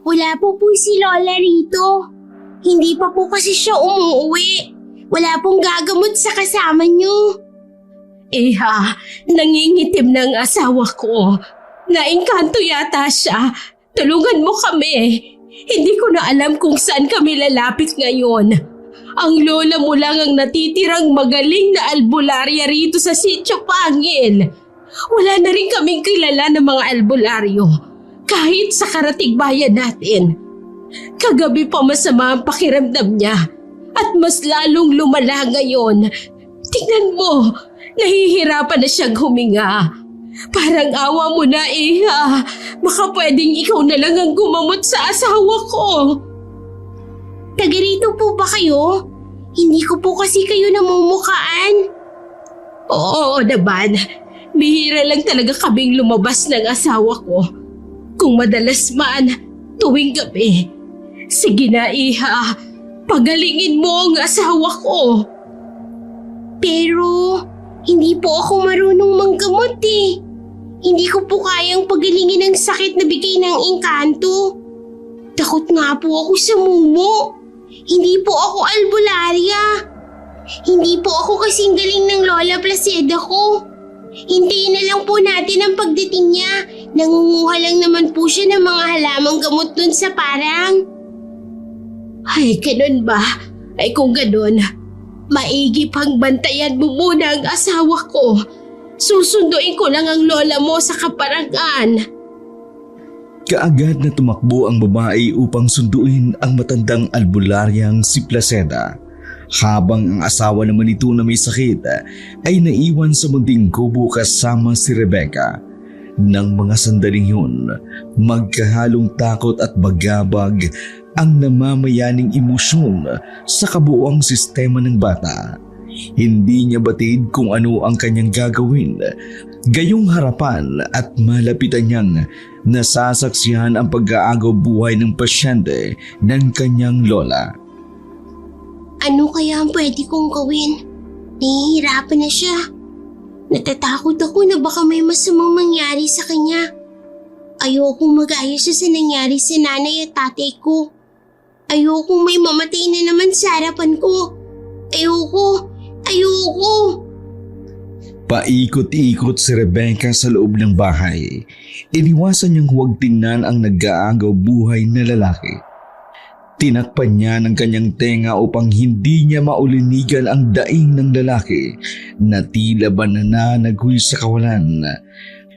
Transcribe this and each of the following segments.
Wala po si Lola rito. Hindi pa po kasi siya umuwi. Wala pong gagamot sa kasama niyo. Iha, nangingitim ng asawa ko. Naengkanto yata siya. Tulungan mo kami. Hindi ko na alam kung saan kami lalapit ngayon. Ang lola mo lang ang natitirang magaling na albularya rito sa Sitio Pangil. Wala na rin kaming kilala ng mga albularyo. Kahit sa karatig bayan natin. Kagabi pa masama ang pakiramdam niya. At mas lalong lumala ngayon. Tingnan mo, nahihirapan na siyang huminga. Parang awa mo na, Iha. Baka pwedeng ikaw na lang ang gumamot sa asawa ko. Taga rito po ba kayo? Hindi ko po kasi kayo namumukhaan. Oo naman. Bihira lang talaga kaming lumabas ng asawa ko. Kung madalas man, tuwing gabi. Sige na, Iha. Pagalingin mo ang asawa ko. Pero hindi po ako marunong manggamot eh. Hindi ko po kayang pagalingin ang sakit na bigay ng engkanto. Takot nga po ako sa mumo. Hindi po ako albularya. Hindi po ako kasing galing ng Lola Placida ko. Hintayin na lang po natin ang pagdating niya. Nangunguha lang naman po siya ng mga halamang gamot dun sa parang. Ay, ganun ba? Ay kung ganun, maigi pang bantayan mo muna ang asawa ko. Susunduin ko lang ang lola mo sa kaparangan. Kaagad na tumakbo ang babae upang sunduin ang matandang albularyang si Placida. Habang ang asawa naman nito na may sakit ay naiwan sa munting kubo kasama si Rebecca. Nang mga sandaling yun, magkahalong takot at bagabag ang namamayaning emosyon sa kabuuang sistema ng bata. Hindi niya batid kung ano ang kanyang gagawin. Gayong harapan at malapitan niyang nasasaksihan ang pag-aagaw buhay ng pasyente ng kanyang lola. Ano kaya ang pwede kong gawin? Nahihirapan na siya. Natatakot ako na baka may masamang mangyari sa kanya. Ayokong magaya siya sa nangyari sa nanay at tatay ko. Ayokong may mamatay na naman sa harapan ko. Ayoko! Paikot-ikot si Rebecca sa loob ng bahay. Iniwasan niyang huwag tingnan ang nag-aagaw buhay na lalaki. Tinakpan niya ng kanyang tenga upang hindi niya maulinigan ang daing ng lalaki na tila ba nananaghoy sa kawalan.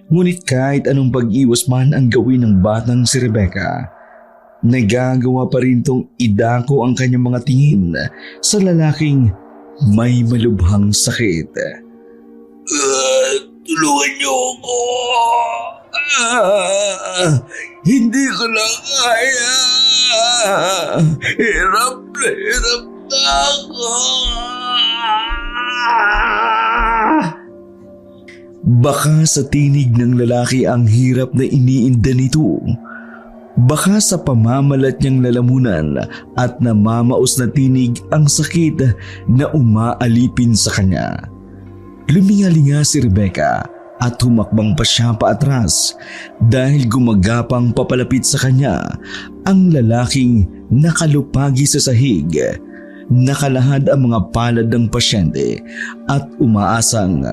Ngunit kahit anong pag-iwas man ang gawin ng batang si Rebecca, nagagawa pa rin tong idako ang kanyang mga tingin sa lalaking may malubhang sakit. Tulungan niyo ako. Hindi ko na kaya. Hirap na ako. Baka sa tinig ng lalaki ang hirap na iniinda nito. Baka sa pamamalat niyang lalamunan at namamaos na tinig ang sakit na umaalipin sa kanya. Lumingalinga si Rebecca at humakbang pa siya paatras dahil gumagapang papalapit sa kanya ang lalaking nakalupagi sa sahig. Nakalahad ang mga palad ng pasyente at umaasang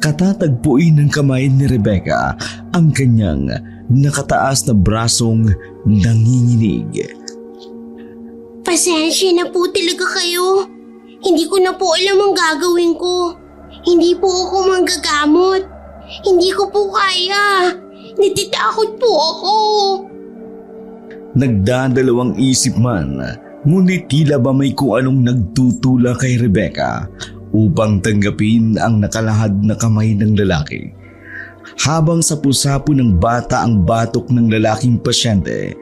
katatagpuin ng kamay ni Rebecca ang kanyang nakataas na brasong nanginginig. Pasensya na po talaga kayo. Hindi ko na po alam ang gagawin ko. Hindi po ako manggagamot. Hindi ko po kaya. Natitakot po ako. Nagdadalawang isip man, ngunit tila ba may kung anong nagtutula kay Rebecca upang tanggapin ang nakalahad na kamay ng lalaki. Habang sapu-sapu ng bata ang batok ng lalaking pasyente,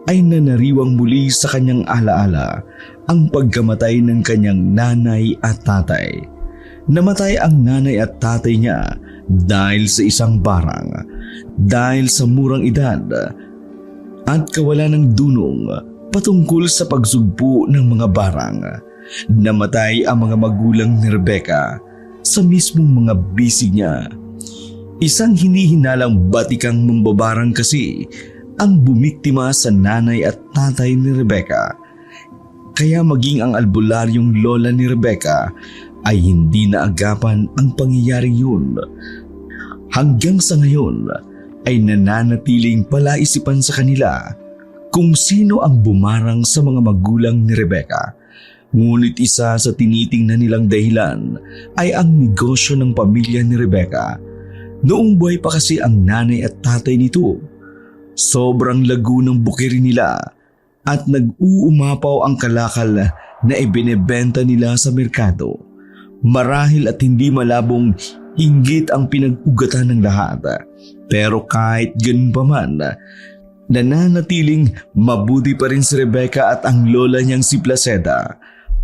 ay nanariwang muli sa kanyang alaala ang pagkamatay ng kanyang nanay at tatay. Namatay ang nanay at tatay niya dahil sa isang barang, dahil sa murang edad at kawalan ng dunong patungkol sa pagsugpo ng mga barang. Namatay ang mga magulang ni Rebecca sa mismong mga bisig niya. Isang hinihinalang batikang mambabarang kasi ang bumiktima sa nanay at tatay ni Rebecca. Kaya maging ang albularyong lola ni Rebecca ay hindi naagapan ang pangyayaring yun. Hanggang sa ngayon ay nananatiling palaisipan sa kanila kung sino ang bumarang sa mga magulang ni Rebecca. Ngunit isa sa tinitingnan nilang dahilan ay ang negosyo ng pamilya ni Rebecca. Noong buhay pa kasi ang nanay at tatay nito. Sobrang lago ng bukirin nila at nag-uumapaw ang kalakal na ibinebenta nila sa merkado. Marahil at hindi malabong inggit ang pinag-ugatan ng lahat. Pero kahit ganun pa man, nananatiling mabuti pa rin si Rebecca at ang lola niyang si Placida.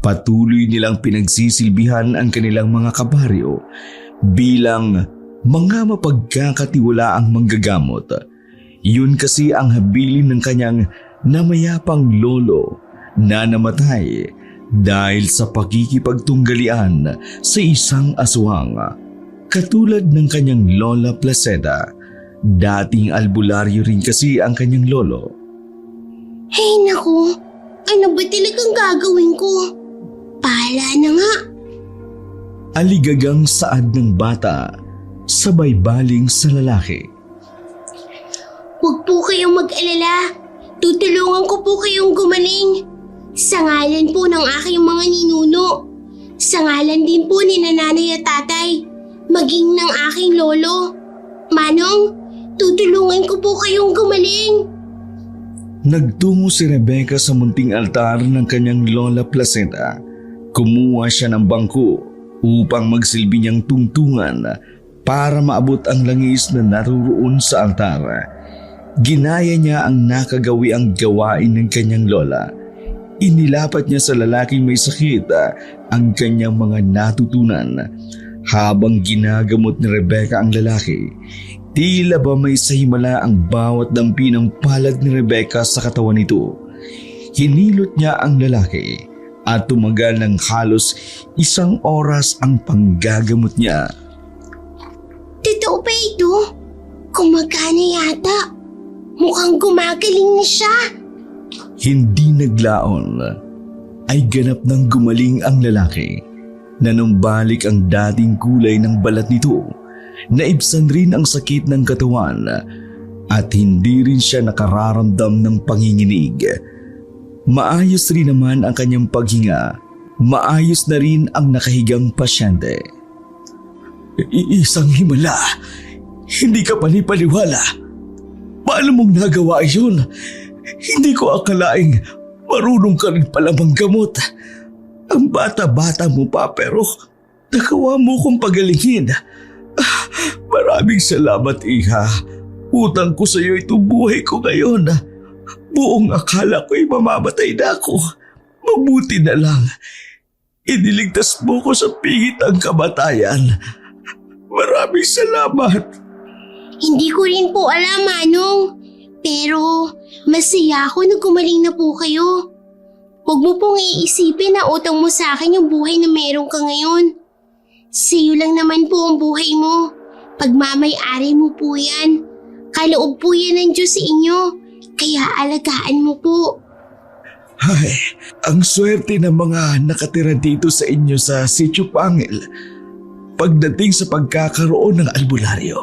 Patuloy nilang pinagsisilbihan ang kanilang mga kabaryo bilang mga mapagkakatiwalaang manggagamot. Yun kasi ang habilin ng kanyang namayapang lolo na namatay dahil sa pakikipagtunggalian sa isang aswang. Katulad ng kanyang lola Placida, dating albularyo rin kasi ang kanyang lolo. Hey naku, ano ba talagang gagawin ko? Bahala na nga. Aligagang saad ng bata, sabay baling sa lalaki. Huwag po kayong mag-alala. Tutulungan ko po kayong gumaling. Sa ngalan po ng aking mga ninuno. Sa ngalan din po ni nanay at tatay. Maging ng aking lolo. Manong, tutulungan ko po kayong gumaling. Nagtungo si Rebecca sa munting altar ng kanyang lola Placida. Kumuha siya ng bangko upang magsilbi niyang tungtungan para maabot ang langis na naruroon sa altar. Ginaya niya ang nakagawiang gawain ng kanyang lola. Inilapat niya sa lalaking may sakit ang kanyang mga natutunan. Habang ginagamot ni Rebecca ang lalaki, tila ba may sahimala ang bawat dampi ng palad ni Rebecca sa katawan nito. Hinilot niya ang lalaki at tumagal ng halos 1 oras ang panggagamot niya. Totoo ba ito? Gumagana yata. Mukhang gumagaling na siya. Hindi naglaon ay ganap nang gumaling ang lalaki. Nanumbalik ang dating kulay ng balat nito. Naibsan rin ang sakit ng katawan at hindi rin siya nakararamdam ng panginginig. Maayos rin naman ang kanyang paghinga. Maayos na rin ang nakahigang pasyente. Isang himala. Hindi ka panipaniwala. Paano mong nagawa yun? Hindi ko akalaing marunong ka rin pala manggamot. Ang bata-bata mo pa pero nagawa mo kong pagalingin. Maraming salamat, Iha. Utang ko sa iyo itong buhay ko ngayon. Buong akala ko'y mamamatay na ako. Mabuti na lang. Iniligtas mo ko sa pingit ng kamatayan. Maraming salamat. Hindi ko rin po alam, Manong. Pero masaya ako na gumaling na po kayo. Huwag mo pong iisipin na utang mo sa akin yung buhay na meron ka ngayon. Sa'yo lang naman po ang buhay mo. Pagmamay-ari mo po yan. Kaloob po yan ng Diyos sa inyo. Kaya alagaan mo po. Ay, ang swerte ng mga nakatira dito sa inyo sa Sitio Pangil. Pagdating sa pagkakaroon ng albularyo,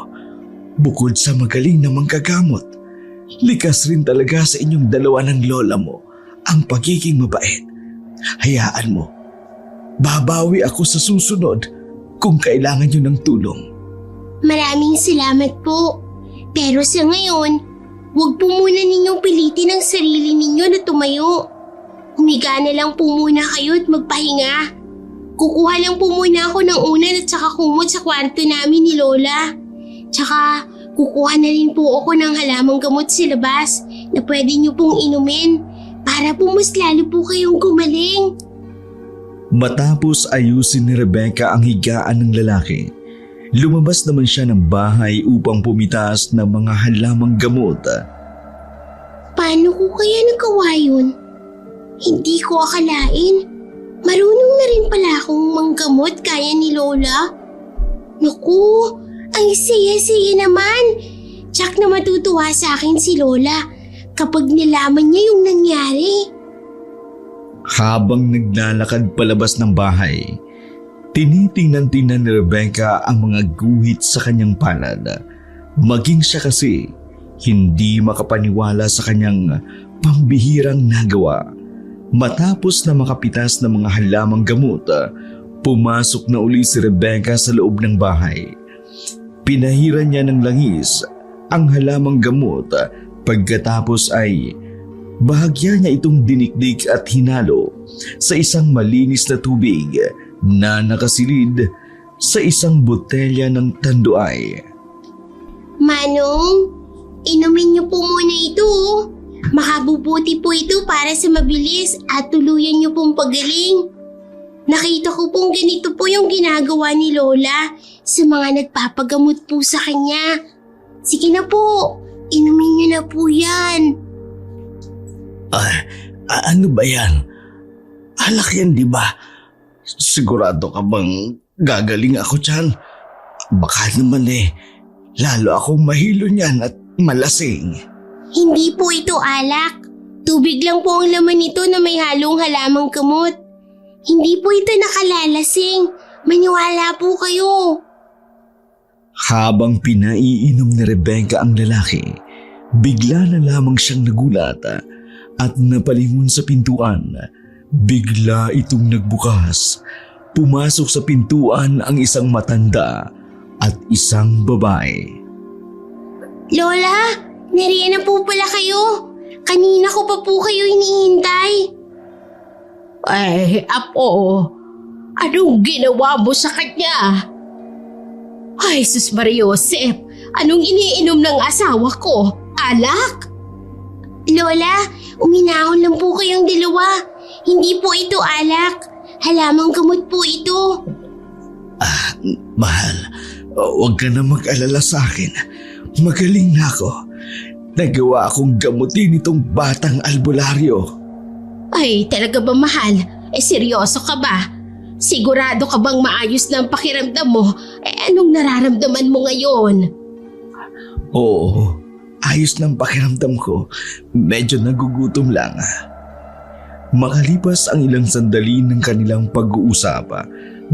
bukod sa magaling na manggagamot, likas rin talaga sa inyong dalawa ng lola mo ang pagiging mabait. Hayaan mo, babawi ako sa susunod kung kailangan nyo ng tulong. Maraming salamat po. Pero sa ngayon, huwag po muna ninyong pilitin ang sarili ninyo na tumayo. Humiga na lang po muna kayo at magpahinga. Kukuha lang po muna ako ng unan at saka kumot sa kwarto namin ni Lola. Tsaka kukuha na rin po ako ng halamang gamot sa labas na pwede niyo pong inumin para po mas lalo po kayong gumaling. Matapos ayusin ni Rebecca ang higaan ng lalaki, lumabas naman siya ng bahay upang pumitas ng mga halamang gamot. Paano ko kaya nagawa yun? Hindi ko akalain. Marunong na rin pala akong manggamot kaya ni Lola. Naku, ang saya-saya naman. Tsak na matutuwa sa akin si Lola kapag nalaman niya yung nangyari. Habang naglalakad palabas ng bahay, tinitingnan-tingnan ni Rebecca ang mga guhit sa kanyang palad. Maging siya kasi hindi makapaniwala sa kanyang pambihirang nagawa. Matapos na makapitas ng mga halamang gamot, pumasok na uli si Rebecca sa loob ng bahay. Pinahiran niya ng langis ang halamang gamot, pagkatapos ay bahagya niya itong dinikdik at hinalo sa isang malinis na tubig na nakasilid sa isang botelya ng tanduay. Manong, inumin niyo po muna ito. Makabubuti po ito para sa mabilis at tuluyan niyo pong pagaling. Nakita ko pong ganito po yung ginagawa ni Lola sa mga nagpapagamot po sa kanya. Sige na po, inumin niyo na po yan. Ano ba yan? Alak yan, di ba? Sigurado ka bang gagaling ako dyan? Baka naman lalo akong mahilo niyan at malasing. Hindi po ito alak. Tubig lang po ang laman nito na may halong halamang gamot. Hindi po ito nakalalasing. Maniwala po kayo. Habang pinaiinom ni Rebecca ang lalaki, bigla na lamang siyang nagulat at napalingon sa pintuan. Bigla itong nagbukas. Pumasok sa pintuan ang isang matanda at isang babae. Lola, nariyan na po pala kayo. Kanina ko pa po kayo hinihintay. Ay, Apo, anong ginawa mo sa kanya? Ay, sus Maria Josep, anong iniinom ng asawa ko? Alak? Lola, uminahon lang po kayong dalawa. Hindi po ito alak. Halamang gamot po ito. Mahal, huwag ka na mag-alala sa akin. Magaling na ako. Nagawa akong gamutin itong batang albularyo. Ay, talaga ba mahal? Seryoso ka ba? Sigurado ka bang maayos na ang pakiramdam mo? Anong nararamdaman mo ngayon? Oo, ayos ng pakiramdam ko. Medyo nagugutom lang. Makalipas ang ilang sandali ng kanilang pag-uusap,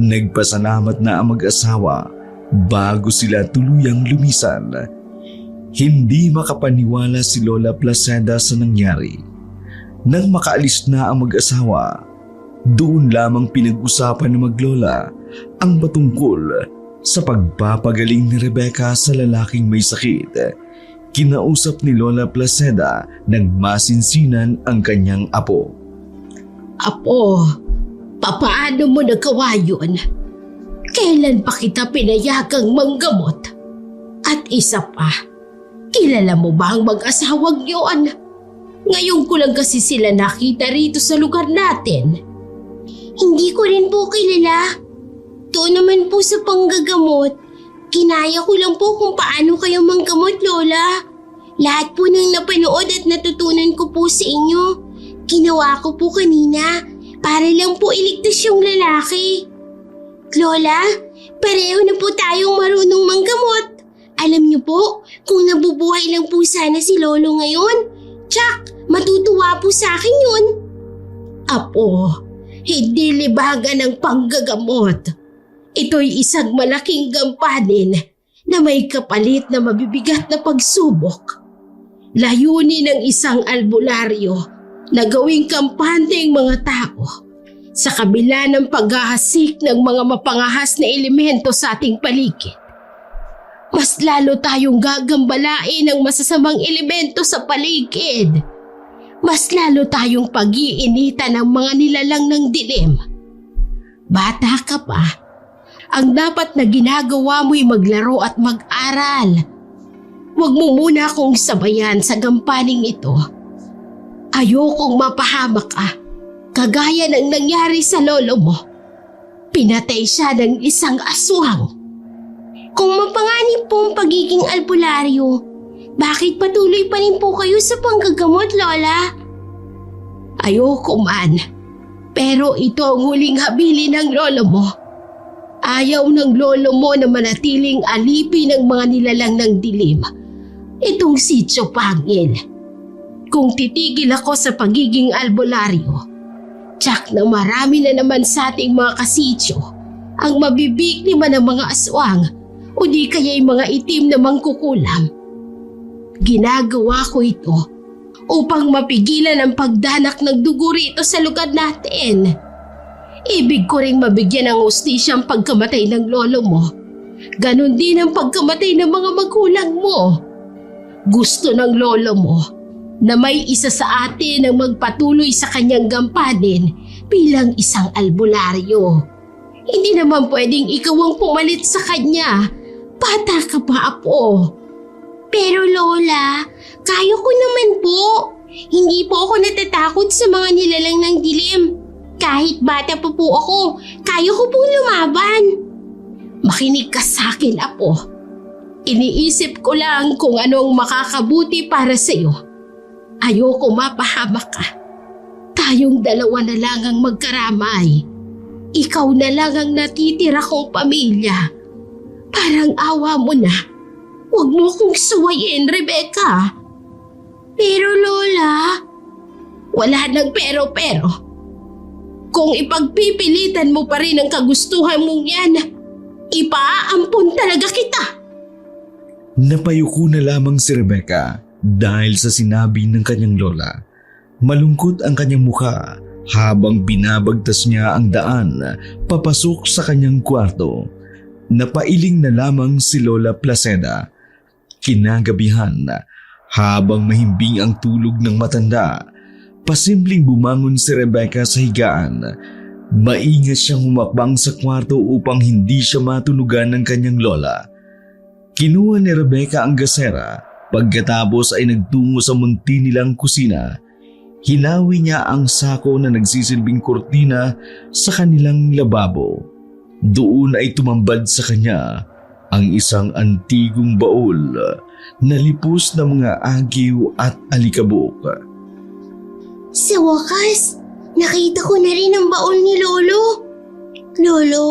nagpasalamat na ang mag-asawa bago sila tuluyang lumisan. Hindi makapaniwala si Lola Placida sa nangyari. Nang makaalis na ang mag-asawa, doon lamang pinag-usapan ng maglola ang patungkol sa pagpapagaling ni Rebecca sa lalaking may sakit. Kinausap ni Lola Placida nang masinsinan ang kanyang apo. Apo, papaano mo nagawa yun? Kailan pa kita pinayagang manggamot? At isa pa, kilala mo ba ang mag-asawang yun? Ngayon ko lang kasi sila nakita rito sa lugar natin. Hindi ko rin po kilala. Doon naman po sa panggagamot, kinaya ko lang po kung paano kayo manggamot, Lola. Lahat po ng napanood at natutunan ko po sa inyo, ginawa ko po kanina para lang po iligtas yung lalaki. Lola, pareho na po tayong marunong manggamot. Alam niyo po, kung nabubuhay lang po sana si Lolo ngayon, tsak, matutuwa po sa akin yun. Apo, hindi libagan ng panggagamot. Ito'y isang malaking gampanin na may kapalit na mabibigat na pagsubok. Layunin ng isang albularyo na gawing kampante ang mga tao sa kabila ng paghahasik ng mga mapangahas na elemento sa ating paligid. Mas lalo tayong gagambalain ng masasamang elemento sa paligid. Mas lalo tayong pag-iinitan ng mga nilalang ng dilim. Bata ka pa, ang dapat na ginagawa mo'y maglaro at mag-aral. Huwag mo muna akong sabayan sa gampaning ito. Ayokong mapahamak ka, kagaya ng nangyari sa lolo mo. Pinatay siya ng isang aswang. Kung mapanganib po ang pagiging albularyo, bakit patuloy pa rin po kayo sa panggagamot, Lola? Ayoko man, pero ito ang huling habili ng lolo mo. Ayaw ng lolo mo na manatiling alipin ng mga nilalang ng dilim. Itong si Tsopangil. kung titigil ako sa pagiging albularyo, tsak na marami na naman sa ating mga kasityo ang mabibiktima ng mga aswang o di kaya'y mga itim na mangkukulam. Ginagawa ko ito upang mapigilan ang pagdanak ng dugo rito sa lugar natin. Ibig ko ring mabigyan ng hustisya ang pagkamatay ng lolo mo. Ganon din ang pagkamatay ng mga magulang mo. Gusto ng lolo mo na may isa sa atin ang magpatuloy sa kanyang gampanin bilang isang albularyo. Hindi naman pwedeng ikaw ang pumalit sa kanya. Bata ka pa, Apo. Pero Lola, kaya ko naman po. Hindi po ako natatakot sa mga nilalang ng dilim. Kahit bata pa po ako, kaya ko pong lumaban. Makinig ka sa akin, Apo. Iniisip ko lang kung anong makakabuti para sa iyo. Ayoko mapahamak ka. Tayong dalawa na lang ang magkaramay. Ikaw na lang ang natitira kong pamilya. Parang awa mo na. Huwag mo kong suwayin, Rebecca. Pero Lola, wala nang pero-pero. Kung ipagpipilitan mo pa rin ang kagustuhan mong yan, ipaampun talaga kita. Napayuko na lamang si Rebecca dahil sa sinabi ng kanyang lola. Malungkot ang kanyang mukha habang binabagtas niya ang daan papasok sa kanyang kwarto. Napailing na lamang si Lola Placida. Kinagabihan, habang mahimbing ang tulog ng matanda, pasimpleng bumangon si Rebecca sa higaan. Maingat siyang humakbang sa kwarto upang hindi siya matunugan ng kanyang lola. Kinuha ni Rebecca ang gasera, pagkatapos ay nagtungo sa munti nilang kusina. Hinawi niya ang sako na nagsisilbing kurtina sa kanilang lababo. Doon ay tumambad sa kanya ang isang antigong baul na lipos ng mga agiw at alikabok. sa wakas, nakita ko na rin ang baon ni Lolo. Lolo,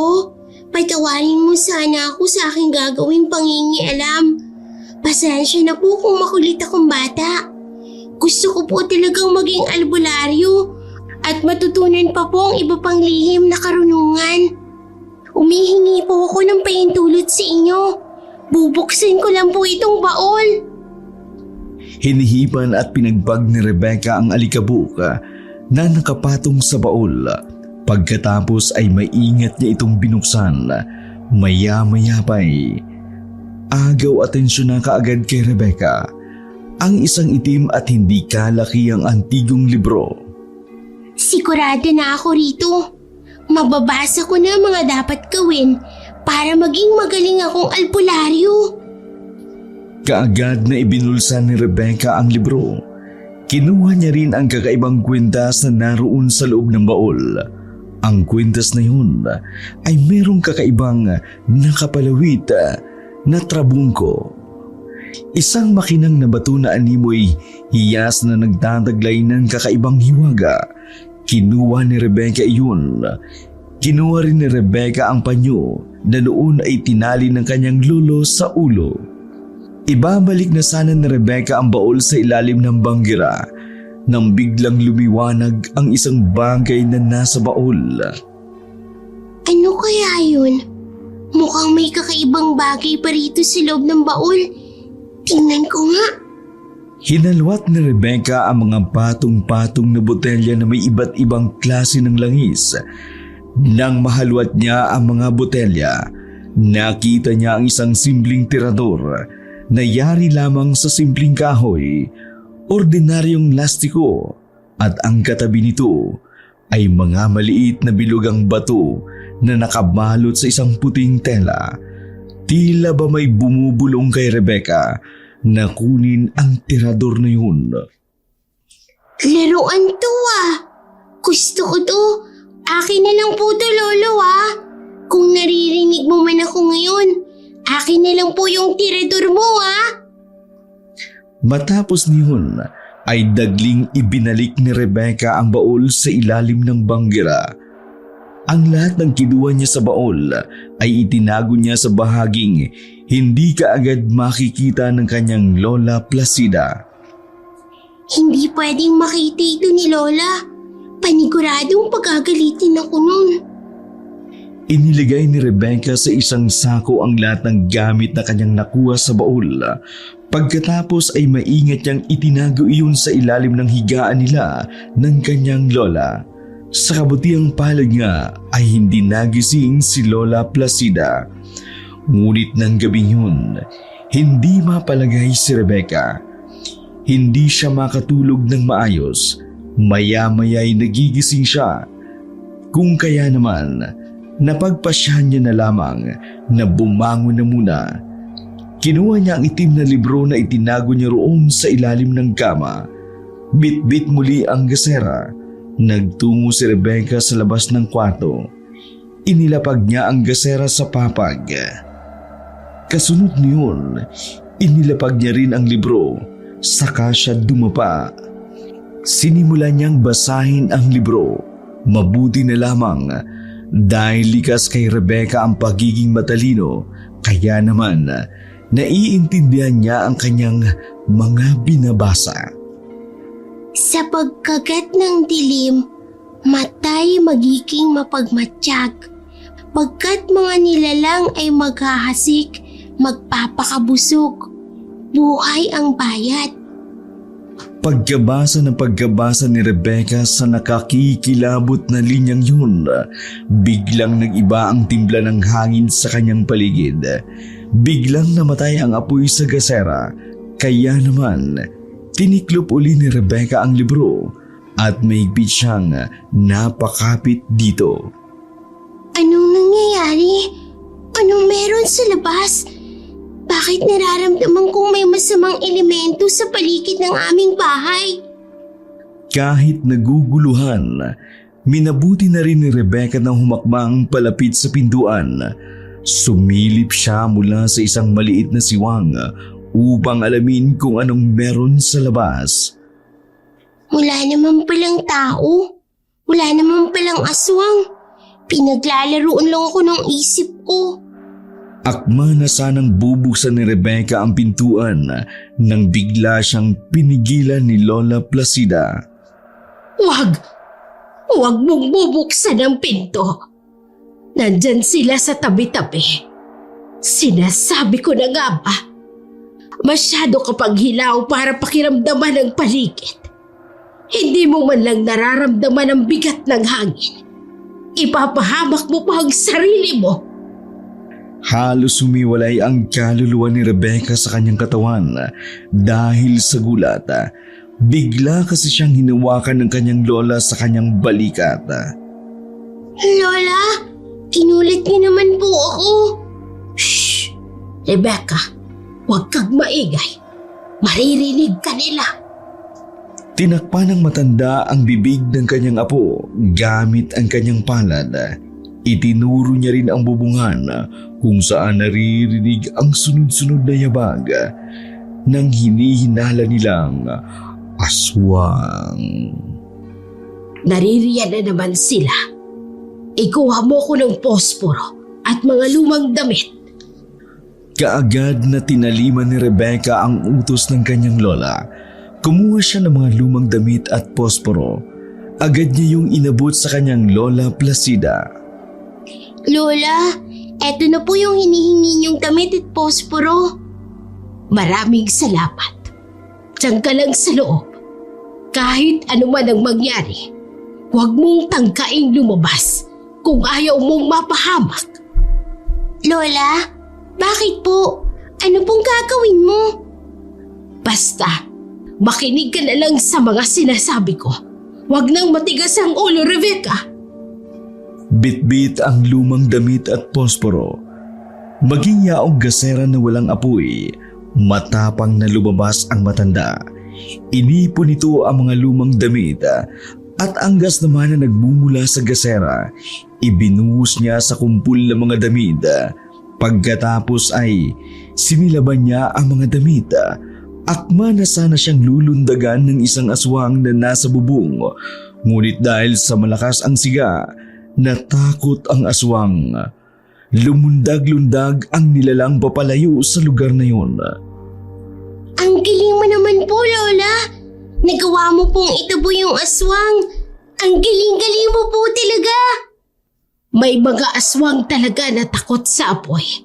patawarin mo sana ako sa aking gagawing pangingialam. Pasensya na po kung makulit akong bata. Gusto ko po talagang maging albularyo at matutunan pa po ang iba pang lihim na karunungan. Umihingi po ako ng pahintulot sa inyo. Bubuksan ko lang po itong baol. Hinihipan at pinagbag ni Rebecca ang alikabok na nakapatong sa baol. Pagkatapos ay maingat niya itong binuksan. Maya-maya pa'y agaw atensyon na kaagad kay Rebecca ang isang itim at hindi kalaki ang antigong libro. Sigurado na ako rito. Mababasa ko na mga dapat gawin para maging magaling akong albularyo. Kaagad na ibinulsa ni Rebecca ang libro. Kinuha niya rin ang kakaibang kwintas na naroon sa loob ng baol. Ang kwintas na yun ay merong kakaibang nakapalawit na trabungko. Isang makinang na bato na animoy hiyas na nagtataglay ng kakaibang hiwaga. Kinuha ni Rebecca iyon. Kinuha rin ni Rebecca ang panyo na noon ay tinali ng kanyang lolo sa ulo. Ibabalik na sana ni Rebecca ang baol sa ilalim ng banggira nang biglang lumiwanag ang isang bagay na nasa baol. Ano kaya yun? Mukhang may kakaibang bagay pa rito sa loob ng baol. Tingnan ko nga. Hinalwat ni Rebecca ang mga patong-patong na botelya na may iba't ibang klase ng langis. Nang mahalwat niya ang mga botelya, nakita niya ang isang simpleng tirador na yari lamang sa simpleng kahoy, ordinaryong lastiko, at ang katabi nito ay mga maliit na bilugang bato na nakabalot sa isang puting tela. Tila ba may bumubulong kay Rebecca na kunin ang tirador na yun. Laruan to ah. Gusto ko to. Akin na lang po to, Lolo ah. Kung naririnig mo man ako ngayon, akin na lang po yung tirador mo ah. Matapos niyon ay dagling ibinalik ni Rebecca ang baol sa ilalim ng banggira. Ang lahat ng kinuha niya sa baol ay itinago niya sa bahaging hindi kaagad makikita ng kanyang Lola Placida. Hindi pwedeng makita ito ni Lola. Paniguradong pagagalitin ako nun. Iniligay ni Rebecca sa isang sako ang lahat ng gamit na kanyang nakuha sa baul. Pagkatapos ay maingat niyang itinago iyon sa ilalim ng higaan nila ng kanyang lola. Sa kabutiang palad nga ay hindi nagising si Lola Placida. Ngunit ng gabing yun, hindi mapalagay si Rebecca. Hindi siya makatulog ng maayos. Maya-maya ay nagigising siya. Kung kaya naman, napagpasyahan niya na lamang na bumangon na muna. Kinuha niya ang itim na libro na itinago niya roon sa ilalim ng kama. Bit-bit muli ang gasera. Nagtungo si Rebecca sa labas ng kwarto. Inilapag niya ang gasera sa papag. Kasunod niyon, inilapag niya rin ang libro. Saka siya dumapa. Sinimulan niyang basahin ang libro. Mabuti na lamang dahil likas kay Rebecca ang pagiging matalino, kaya naman naiintindihan niya ang kanyang mga binabasa. Sa pagkagat ng dilim, matay magiging mapagmatsyag. Pagkat mga nilalang ay maghahasik, magpapakabusog. Buhay ang bayat. Pagkabasa ni Rebecca sa nakakikilabot na linyang yun, biglang nag-iba ang timbla ng hangin sa kanyang paligid. Biglang namatay ang apoy sa gasera, kaya naman tiniklop uli ni Rebecca ang libro at mahigpit siyang napakapit dito. Anong nangyayari? Anong meron sa labas? Bakit nararamdaman kong may masamang elemento sa paligid ng aming bahay? Kahit naguguluhan, minabuti na rin ni Rebecca na humakbang palapit sa pintuan. Sumilip siya mula sa isang maliit na siwang upang alamin kung anong meron sa labas. Wala naman palang tao. Wala naman palang aswang. Pinaglalaroan lang ako ng isip ko. Akma na sanang bubuksan ni Rebecca ang pintuan nang bigla siyang pinigilan ni Lola Placida. Huwag mong bubuksan ang pinto. Nandyan sila sa tabi-tabi. Sinasabi ko na nga ba? Masyado kapag hilaw para pakiramdaman ang paligid. Hindi mo man lang nararamdaman ang bigat ng hangin. Ipapahamak mo pa ang sarili mo. Halos sumiwalay ang kaluluwa ni Rebecca sa kanyang katawan dahil sa gulat. Bigla kasi siyang hinawakan ng kanyang lola sa kanyang balikat. Lola, kinulit niyo naman po ako. Shh! Rebecca, huwag kang maingay. Maririnig ka nila. Tinakpan ng matanda ang bibig ng kanyang apo gamit ang kanyang palad. Itinuro niya rin ang bubungan kung saan naririnig ang sunod-sunod na yabag ng hinihinala nilang aswang. Naririyan na naman sila. Ikuha mo ko ng posporo at mga lumang damit. Kaagad na tinaliman ni Rebecca ang utos ng kanyang lola. Kumuha siya ng mga lumang damit at posporo. Agad niya yung inabot sa kanyang Lola Placida. Lola, eto na po yung hinihingi niyong damit at posporo. Maraming salamat. Diyan ka lang sa loob. Kahit ano man ang mangyari, huwag mong tangkaing lumabas kung ayaw mong mapahamak. Lola, bakit po? Ano pong gagawin mo? Basta, makinig ka na lang sa mga sinasabi ko. Huwag nang matigas ang ulo, Rebecca. Bit-bit ang lumang damit at posporo. Maging yaong gasera na walang apoy, matapang na lumabas ang matanda. Inipon nito ang mga lumang damit at ang gas naman na nagmumula sa gasera, ibinuhos niya sa kumpul ng mga damit. Pagkatapos ay sinilaban niya ang mga damit. Akma na sana siyang lulundagan ng isang aswang na nasa bubong. Ngunit dahil sa malakas ang siga, natakot ang aswang. Lumundag-lundag ang nilalang papalayo sa lugar na yon. Ang galing mo naman po, Lola. Nagawa mo pong itabo yung aswang. Ang galing-galing mo po talaga. May mga aswang talaga na takot sa apoy.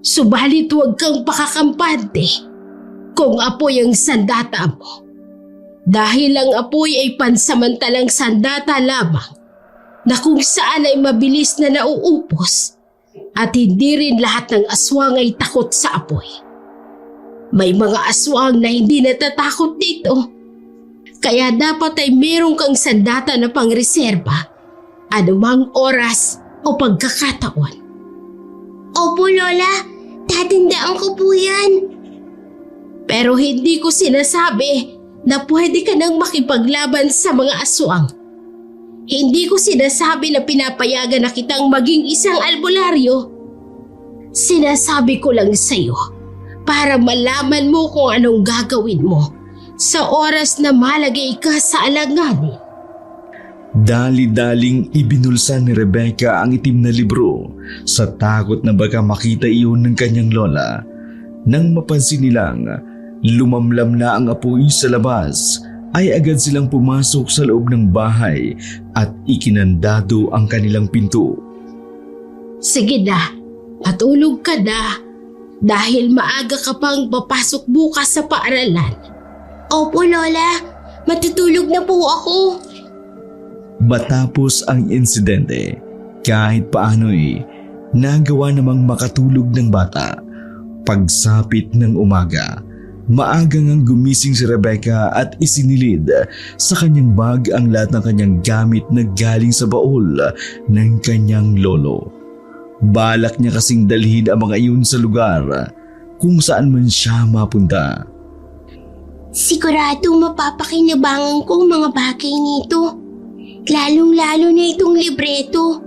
Subalit huwag kang pakakampante kung apoy ang sandata mo. Dahil ang apoy ay pansamantalang sandata lamang na kung saan ay mabilis na nauupos at hindi rin lahat ng aswang ay takot sa apoy. May mga aswang na hindi natatakot dito. Kaya dapat ay meron kang sandata na pangreserba anumang oras o pagkakataon. Opo, Lola. Tatandaan ko po yan. Pero hindi ko sinasabi na pwede ka nang makipaglaban sa mga aswang. Hindi ko sinasabi na pinapayagan na kitang maging isang albularyo. Sinasabi ko lang sa'yo para malaman mo kung anong gagawin mo sa oras na malagay ka sa alanganin. Dali-daling ibinulsa ni Rebecca ang itim na libro sa takot na baka makita iyon ng kanyang lola. Nang mapansin nilang lumamlam na ang apoy sa labas, ay agad silang pumasok sa loob ng bahay at ikinandado ang kanilang pinto. Sige na, matulog ka na dahil maaga ka pang papasok bukas sa paaralan. Opo, Lola. Matutulog na po ako. Matapos ang insidente, kahit paano'y nagawa namang makatulog ng bata. Pagsapit ng umaga, maagang ang gumising si Rebecca at isinilid sa kanyang bag ang lahat ng kanyang gamit na galing sa baol ng kanyang lolo. Balak niya kasing dalhin ang mga iyon sa lugar kung saan man siya mapunta. Siguradong mapapakinabangan ko ang mga bagay nito. Lalong-lalo na itong libreto.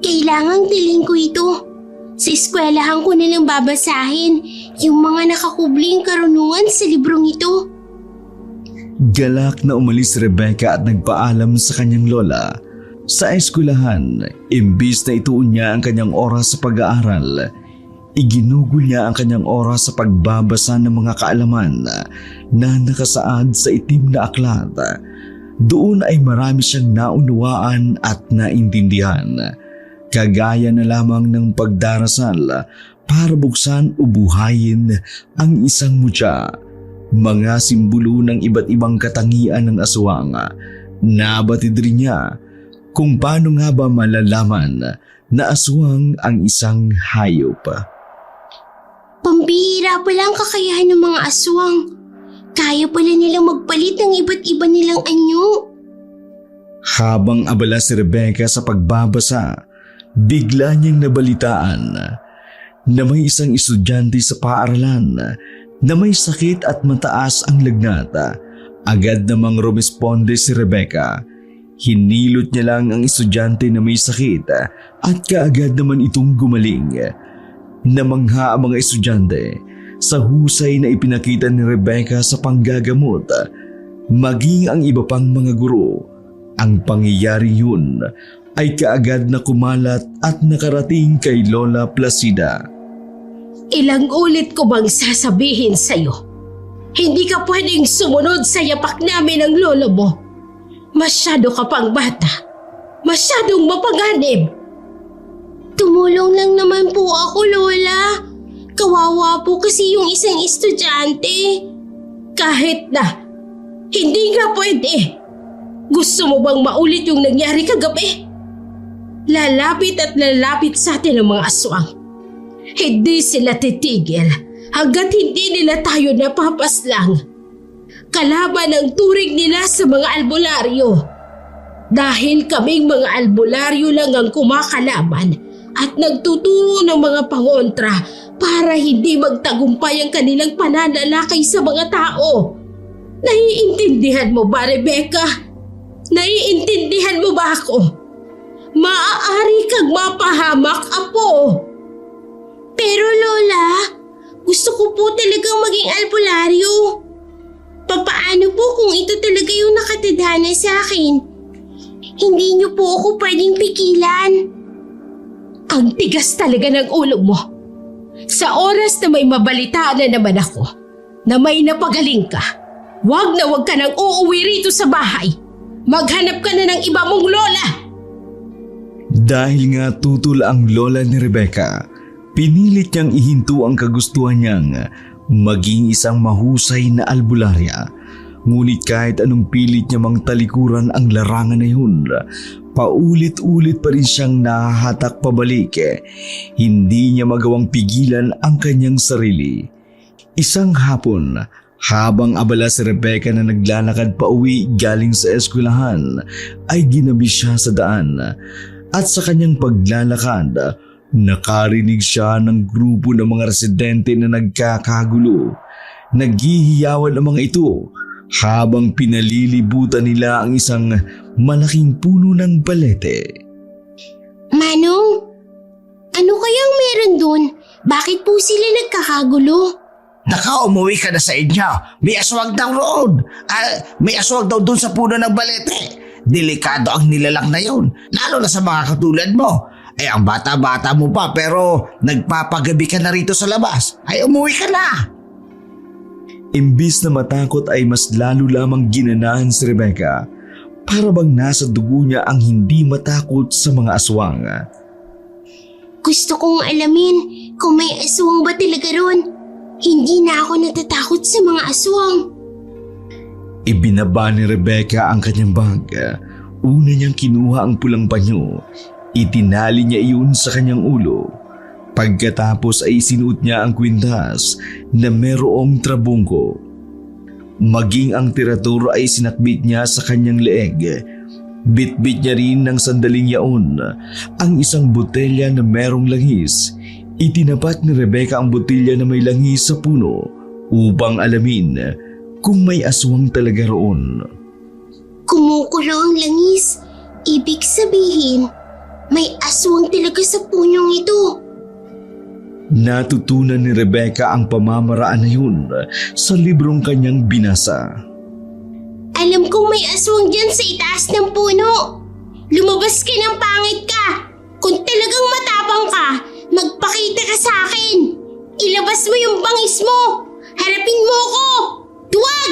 Kailangang dalhin ko ito. Sa eskwelahan ko nilang babasahin yung mga nakakubling karunungan sa librong ito. Galak na umalis si Rebecca at nagpaalam sa kanyang lola. Sa eskwelahan, imbis na ituon niya ang kanyang oras sa pag-aaral, iginugol niya ang kanyang oras sa pagbabasa ng mga kaalaman na nakasaad sa itim na aklat. Doon ay marami siyang naunawaan at naintindihan. Kagaya na lamang ng pagdarasal para buksan o buhayin ang isang mutya. Mga simbolo ng iba't ibang katangian ng aswang. Nabatid rin niya kung paano nga ba malalaman na aswang ang isang hayop. Pambihira pala ang kakayahan ng mga aswang. Kaya pala nilang magpalit ng iba't iba nilang anyo. Habang abala si Rebecca sa pagbabasa, bigla niyang nabalitaan na may isang estudyante sa paaralan na may sakit at mataas ang lagnat. Agad namang rumesponde si Rebecca. Hinilot niya lang ang estudyante na may sakit at kaagad naman itong gumaling. Namangha ang mga estudyante sa husay na ipinakita ni Rebecca sa panggagamot, maging ang iba pang mga guro. Ang pangyayari yun ay kaagad na kumalat at nakarating kay Lola Placida. Ilang ulit ko bang sasabihin sa'yo? Hindi ka pwedeng sumunod sa yapak namin ng lolo mo. Masyado ka pang bata. Masyadong mapanganib. Tumulong lang naman po ako, Lola. Kawawa po kasi yung isang estudyante. Kahit na, hindi nga pwede. Gusto mo bang maulit yung nangyari kagabi? Lalapit at lalapit sa atin ang mga aswang. Hindi sila titigil hanggat hindi nila tayo napapaslang. Kalaban ang turing nila sa mga albularyo. Dahil kaming mga albularyo lang ang kumakalaban at nagtuturo ng mga pangontra para hindi magtagumpay ang kanilang pananalakay sa mga tao. Naiintindihan mo ba, Rebecca? Naiintindihan mo ba ako? Maaari kang mapahamak, Apo. Pero Lola, gusto ko po talagang maging albularyo. Papaano po kung ito talaga yung nakatadhana sa akin? Hindi niyo po ako pwedeng pigilan. Ang tigas talaga ng ulo mo. Sa oras na may mabalitaan na naman ako, na may napagaling ka, Wag na wag ka nang uuwi rito sa bahay. Maghanap ka na ng iba mong lola. Dahil nga tutol ang lola ni Rebecca, pinilit niyang ihinto ang kagustuhan niyang maging isang mahusay na albularya. Ngunit kahit anong pilit niya mang talikuran ang larangan na yun, paulit-ulit pa rin siyang nahahatak pabalik. Hindi niya magawang pigilan ang kanyang sarili. Isang hapon, habang abala si Rebecca na naglalakad pa uwi galing sa eskwelahan, ay ginabi siya sa daan. At sa kanyang paglalakad, nakarinig siya ng grupo ng mga residente na nagkakagulo. Naghihiyawan ang mga ito habang pinalilibutan nila ang isang malaking puno ng balete. Manong, ano kayang meron dun? Bakit po sila nagkakagulo? Naka, umuwi ka na sa inyo. May aswang daw roon. May aswang daw doon sa puno ng balete. Delikado ang nilalang na yun, lalo na sa mga katulad mo. Ang bata-bata mo pa pero nagpapagabi ka na rito sa labas. Umuwi ka na. Imbis na matakot ay mas lalo lamang ginanahan si Rebecca. Para bang nasa dugo niya ang hindi matakot sa mga aswang. Gusto kong alamin kung may aswang ba talaga ron. Hindi na ako natatakot sa mga aswang. Ibinaba ni Rebecca ang kanyang bag. Una niyang kinuha ang pulang panyo. Itinali niya iyon sa kanyang ulo. Pagkatapos ay sinuot niya ang kwintas na merong trabungko. Maging ang tirador ay sinakbit niya sa kanyang leeg. Bitbit niya rin ng sandaling yaon ang isang botelya na merong langis. Itinapat ni Rebecca ang botelya na may langis sa puno upang alamin kung may aswang talaga roon. Kumukulo ang langis. Ibig sabihin, may aswang talaga sa punyong ito. Natutunan ni Rebecca ang pamamaraan na yun sa librong kanyang binasa. Alam kong may aswang dyan sa itaas ng puno. Lumabas ka ng pangit ka. Kung talagang matapang ka, magpakita ka sa akin. Ilabas mo yung bangis mo. Harapin mo ko. Duwag!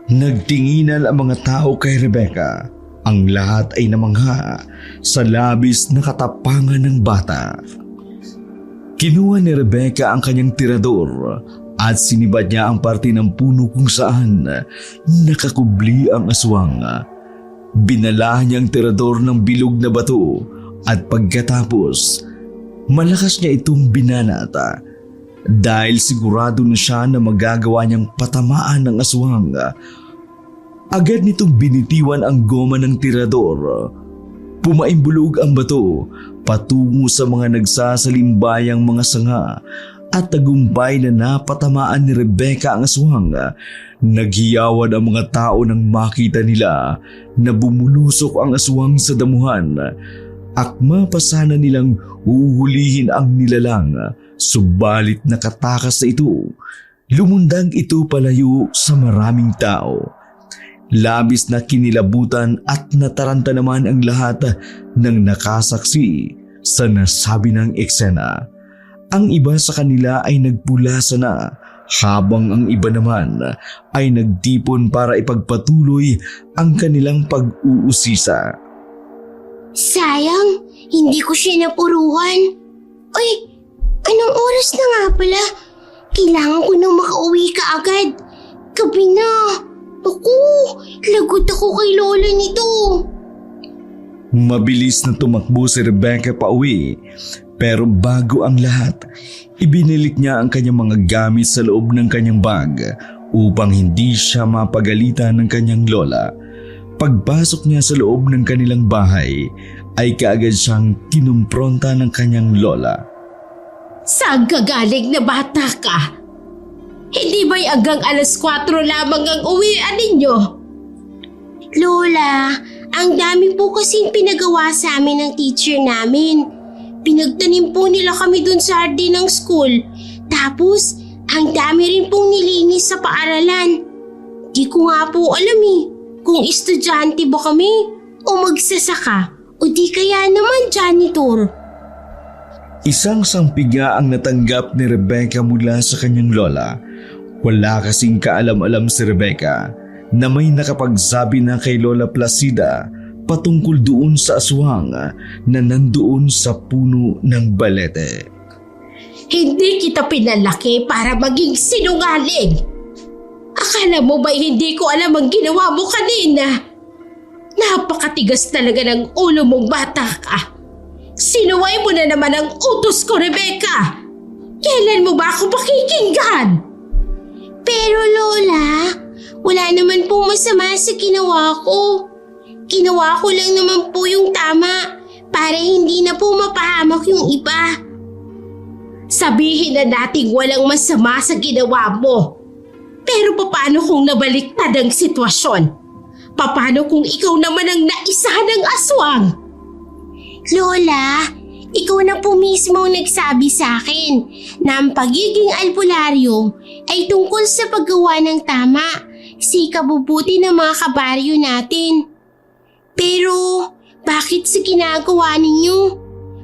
Nagtinginan ang mga tao kay Rebecca. Ang lahat ay namangha sa labis na katapangan ng bata. Kinuha ni Rebecca ang kanyang tirador at sinibad niya ang parte ng puno kung saan nakakubli ang aswang. Binalahan niya ang tirador ng bilog na bato at pagkatapos, malakas niya itong binanata. Dahil sigurado na siya na magagawa niyang patamaan ng aswang. Agad nitong binitiwan ang goma ng tirador. Pumaimbulog ang bato patungo sa mga nagsasalimbayang mga sanga at tagumpay na napatamaan ni Rebecca ang aswang. Naghiyawan ang mga tao nang makita nila na bumulusok ang aswang sa damuhan. Akma pa sana nilang uhulihin ang nilalang, subalit nakatakas na ito. Lumundang ito palayo sa maraming tao. Labis na kinilabutan at nataranta naman ang lahat ng nakasaksi sa nasabi ng eksena. Ang iba sa kanila ay nagpulasa na, habang ang iba naman ay nagtipon para ipagpatuloy ang kanilang pag-uusisa. Sayang, hindi ko siya napuruhan. Ay, anong oras na nga pala? Kailangan ko nang makauwi ka agad. Gabi na. Ako, lagot ako kay lola nito. Mabilis na tumakbo si Rebecca pa uwi, pero bago ang lahat, ibinilik niya ang kanyang mga gamit sa loob ng kanyang bag upang hindi siya mapagalitan ng kanyang lola. Pagpasok niya sa loob ng kanilang bahay, ay kaagad siyang kinumpronta ng kanyang lola. Saan ka galing na bata ka? Hindi ba'y hanggang 4:00 lamang ang uwian ninyo? Lola, ang dami po kasing pinagawa sa amin ng teacher namin. Pinagtanim po nila kami dun sa hardin ng school. Tapos, ang dami rin pong nilinis sa paaralan. Di ko nga po alam kung estudyante ba kami o magsasaka o di kaya naman janitor. Isang sampiga ang natanggap ni Rebecca mula sa kanyang lola. Wala kasing kaalam-alam si Rebecca na may nakapagsabi na kay Lola Placida patungkol doon sa aswang na nandoon sa puno ng balete. Hindi kita pinalaki para maging sinungaling. Akala mo ba hindi ko alam ang ginawa mo kanina? Napakatigas talaga ng ulo mong bata ka. Sinuway mo na naman ang utos ko, Rebecca. Kailan mo ba ako pakikinggan? Pero Lola, wala naman pong masama sa ginawa ko. Ginawa ko lang naman po yung tama para hindi na po mapahamak yung iba. Sabihin na nating walang masama sa ginawa mo. Pero paano kung nabaliktad ang sitwasyon? Paano kung ikaw naman ang naisa ng aswang? Lola, ikaw na po mismo ang nagsabi sa akin na ang pagiging albularyo ay tungkol sa paggawa ng tama sa ikabubuti ng mga kabaryo natin. Pero bakit sa ginagawa ninyo?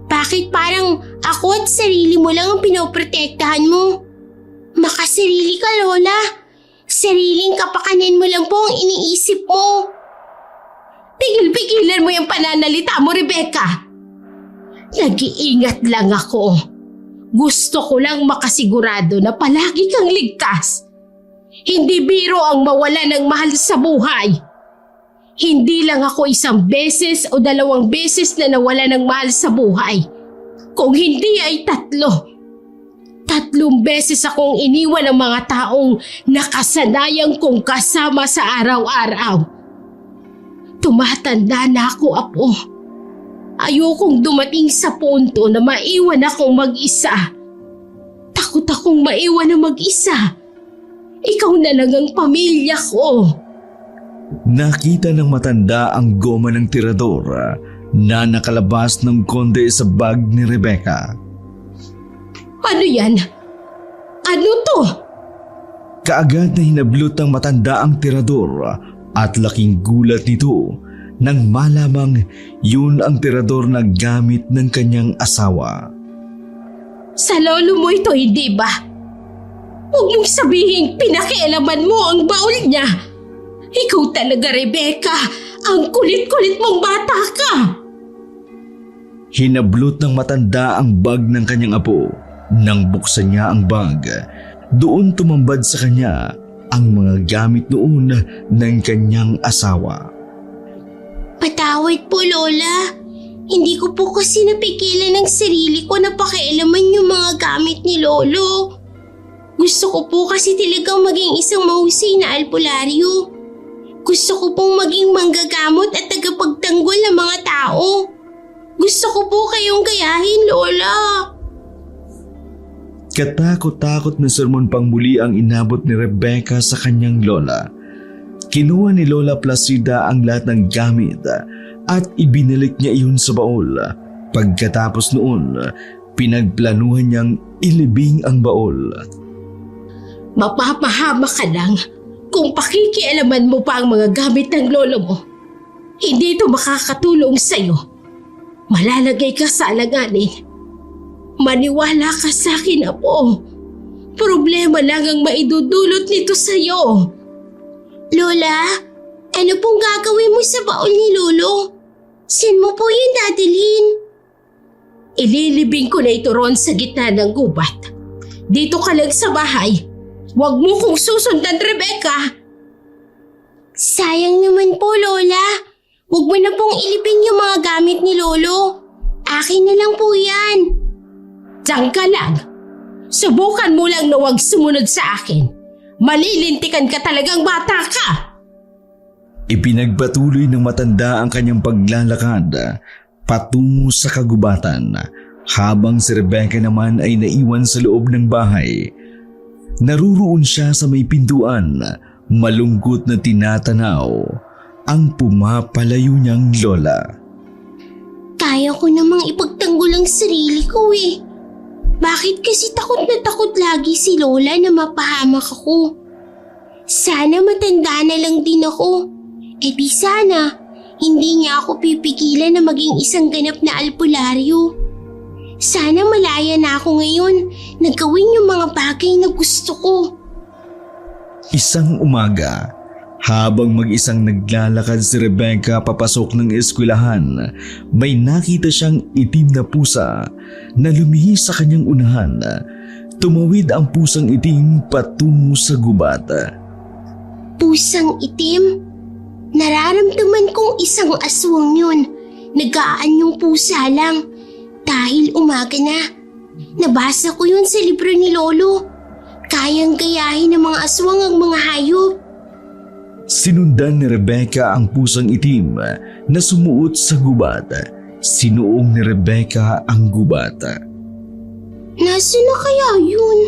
Bakit parang ako at sarili mo lang ang pinoprotektahan mo? Makasarili ka, Lola. Sariling kapakanan mo lang po ang iniisip mo. Tigil-pigilan mo yung pananalita mo, Rebecca. Nag-iingat lang ako. Gusto ko lang makasigurado na palagi kang ligtas. Hindi biro ang mawala ng mahal sa buhay. Hindi lang ako isang beses o 2 beses na nawala ng mahal sa buhay. Kung hindi ay 3. 3 beses akong iniwan ng mga taong nakasanayang kong kasama sa araw-araw. Tumatanda na ako, Apo. Ayokong dumating sa punto na maiwan akong mag-isa. Takot akong maiwan na mag-isa. Ikaw na lang ang pamilya ko. Nakita ng matanda ang goma ng tirador na nakalabas ng konde sa bag ni Rebecca. Ano yan? Ano to? Kaagad na hinablot ng matanda ang tirador at laking gulat nito nang malamang yun ang tirador na gamit ng kanyang asawa. Sa lolo mo ito, hindi ba? Huwag mong sabihin pinakialaman mo ang baul niya. Ikaw talaga, Rebecca. Ang kulit-kulit mong bata ka. Hinablot ng matanda ang bag ng kanyang apo. Nang buksan niya ang bag, doon tumambad sa kanya ang mga gamit noon ng kanyang asawa. Patawad po, Lola. Hindi ko po kasi napigilan ng sarili ko na pakialaman yung mga gamit ni Lolo. Gusto ko po kasi talagang maging isang mahusay na albularyo. Gusto ko pong maging manggagamot at tagapagtanggol ng mga tao. Gusto ko po kayong gayahin, Lola. Katakot-takot na sermon pang muli ang inabot ni Rebecca sa kanyang lola. Kinuha ni Lola Placida ang lahat ng gamit at ibinalik niya iyon sa baol. Pagkatapos noon, pinagplanuhan niyang ilibing ang baol. Mapapahama ka lang kung pakikialaman mo pa ang mga gamit ng lolo mo. Hindi ito makakatulong sa'yo. Malalagay ka sa alanganin. Maniwala ka sa akin, Apo. Problema lang ang maidudulot nito sa'yo. Lola, ano pong gagawin mo sa baon ni Lolo? Saan mo po yun dadalhin? Ililibing ko na ito roon sa gitna ng gubat. Dito ka lang sa bahay. Huwag mo kong susundan, Rebecca. Sayang naman po, Lola. Huwag mo na pong ilibing yung mga gamit ni Lolo. Akin na lang po yan. Diyan ka lang. Subukan mo lang na huwag sumunod sa akin. Malilintikan ka talagang bata ka. Ipinagpatuloy ng matanda ang kanyang paglalakad patungo sa kagubatan habang si Rebecca naman ay naiwan sa loob ng bahay. Naruroon siya sa may pintuan, malungkot na tinatanaw ang pumapalayo niyang lola. Kaya ko namang ipagtanggol ang sarili ko eh. Bakit kasi takot na takot lagi si Lola na mapahamak ako? Sana matanda na lang din ako. Eh di sana, hindi niya ako pipigilan na maging isang ganap na albularyo. Sana malaya na ako ngayon na gawin yung mga bagay na gusto ko. Isang umaga, habang mag-isang naglalakad si Rebecca papasok ng eskwelahan, may nakita siyang itim na pusa na lumihis sa kanyang unahan. Tumawid ang pusang itim patungo sa gubat. Pusang itim? Nararamdaman kong isang aswang yun. Nagaan yung pusa lang. Dahil umaga na. Nabasa ko yun sa libro ni Lolo. Kayang gayahin ng mga aswang ang mga hayop. Sinundan ni Rebecca ang pusang itim na sumuot sa gubat. Sinuong ni Rebecca ang gubat. Nasaan na kaya yun?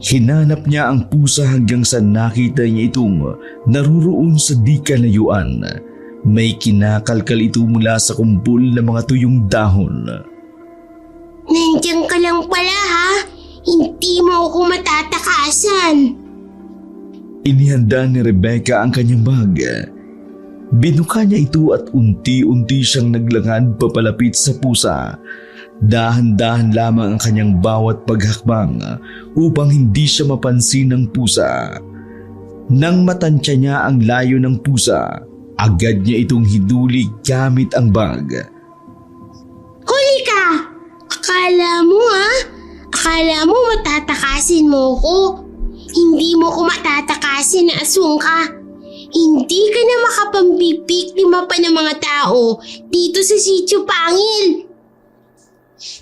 Hinanap niya ang pusa hanggang sa nakita niya itong naruroon sa di kalayuan. May kinakalkal ito mula sa kumpul ng mga tuyong dahon. Nandiyan ka lang pala ha? Hindi mo ako matatakasan. Inihanda ni Rebecca ang kanyang bag. Binuka niya ito at unti-unti siyang naglangad papalapit sa pusa. Dahan-dahan lamang ang kanyang bawat paghakbang upang hindi siya mapansin ng pusa. Nang matansya niya ang layo ng pusa, agad niya itong hiduli gamit ang bag. Huli ka! Akala mo matatakasin mo ko. Hindi mo ko matatakasin na aswang ka. Hindi ka na makapambibiktima pa ng mga tao dito sa Sitio Pangil.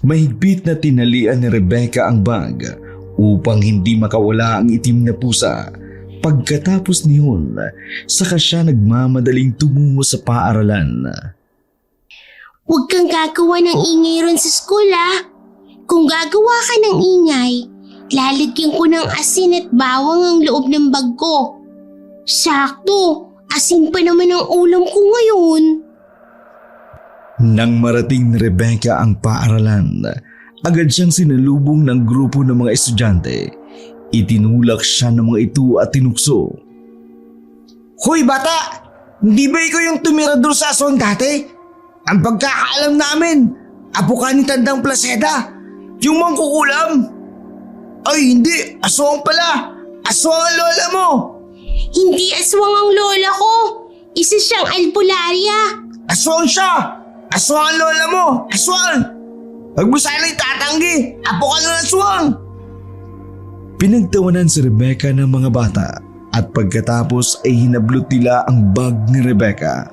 Mahigpit na tinalian ni Rebecca ang bag upang hindi makawala ang itim na pusa. Pagkatapos niyon, saka siya nagmamadaling tumungo sa paaralan. Huwag kang gagawa ng ingay ron sa school ha. Kung gagawa ka ng ingay, lalagyan ko ng asin at bawang ang loob ng bag ko. Sakto, asin pa naman ang ulam ko ngayon. Nang marating ni Rebecca ang paaralan, agad siyang sinalubong ng grupo ng mga estudyante. Itinulak siya ng mga ito at tinukso. Hoy bata! Hindi ba ikaw yung tumira doon sa aswang dati? Ang pagkakaalam namin, apo ka ni Tandang Placeda, yung mangkukulam. Ay hindi, aswang pala! Aswang ang lola mo! Hindi aswang ang lola ko. Isa siyang alpularia. Aswang siya! Aswang ang lola mo! Aswang! Huwag mo sana'y tatanggi! Apo ka ng aswang! Pinagtawanan si Rebecca ng mga bata at pagkatapos ay hinablot nila ang bag ni Rebecca.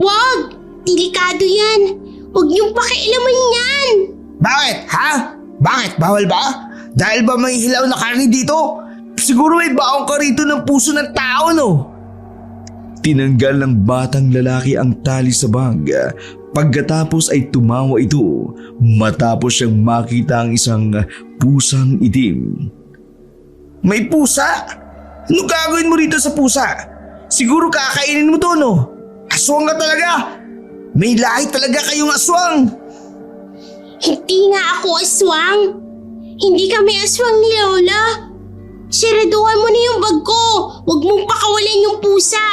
Wag! Delikado yan. Huwag niyong pakialaman yan. Bakit? Ha? Bakit? Bawal ba? Dahil ba may hilaw na karne dito? Siguro may baong ka rito ng puso ng tao, no? Tinanggal ng batang lalaki ang tali sa bag. Pagkatapos ay tumawa ito matapos siyang makita ang isang pusang itim. May pusa? Ano gagawin mo rito sa pusa? Siguro kakainin mo to, no? Aswang ka talaga! May lahi talaga kayong aswang! Hindi nga ako aswang. Hindi kami aswang ni Lola. Siraduhan mo na yung bag ko. Huwag mong pakawalan yung pusa.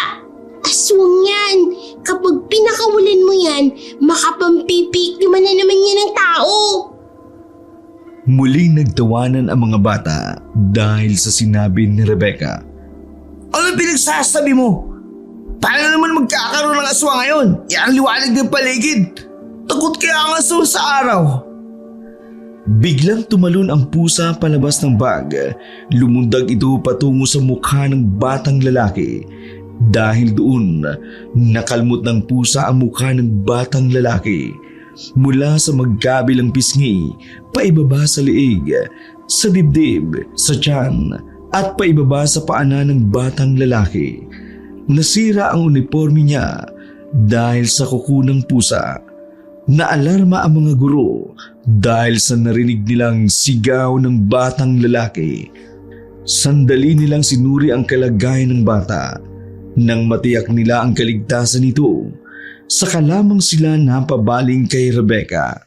Aswang yan. Kapag pinakawalan mo yan, makapampipiktima na naman yan ng tao. Muling nagtawanan ang mga bata dahil sa sinabi ni Rebecca. Ano pinagsasabi mo? Paano naman magkakaroon ng aswang ngayon? Yan ang liwanag ng paligid. Takot kaya ang aswang sa araw. Biglang tumalon ang pusa palabas ng bag. Lumundag ito patungo sa mukha ng batang lalaki. Dahil doon, nakalmot ng pusa ang mukha ng batang lalaki. Mula sa magkabilang pisngi, paibaba sa liig, sa dibdib, sa tiyan, at paibaba sa paanan ng batang lalaki. Nasira ang uniforme niya dahil sa kuko ng pusa. Naalarma ang mga guro dahil sa narinig nilang sigaw ng batang lalaki. Sandali nilang sinuri ang kalagayan ng bata. Nang matiyak nila ang kaligtasan nito, saka lamang sila napabaling kay Rebecca.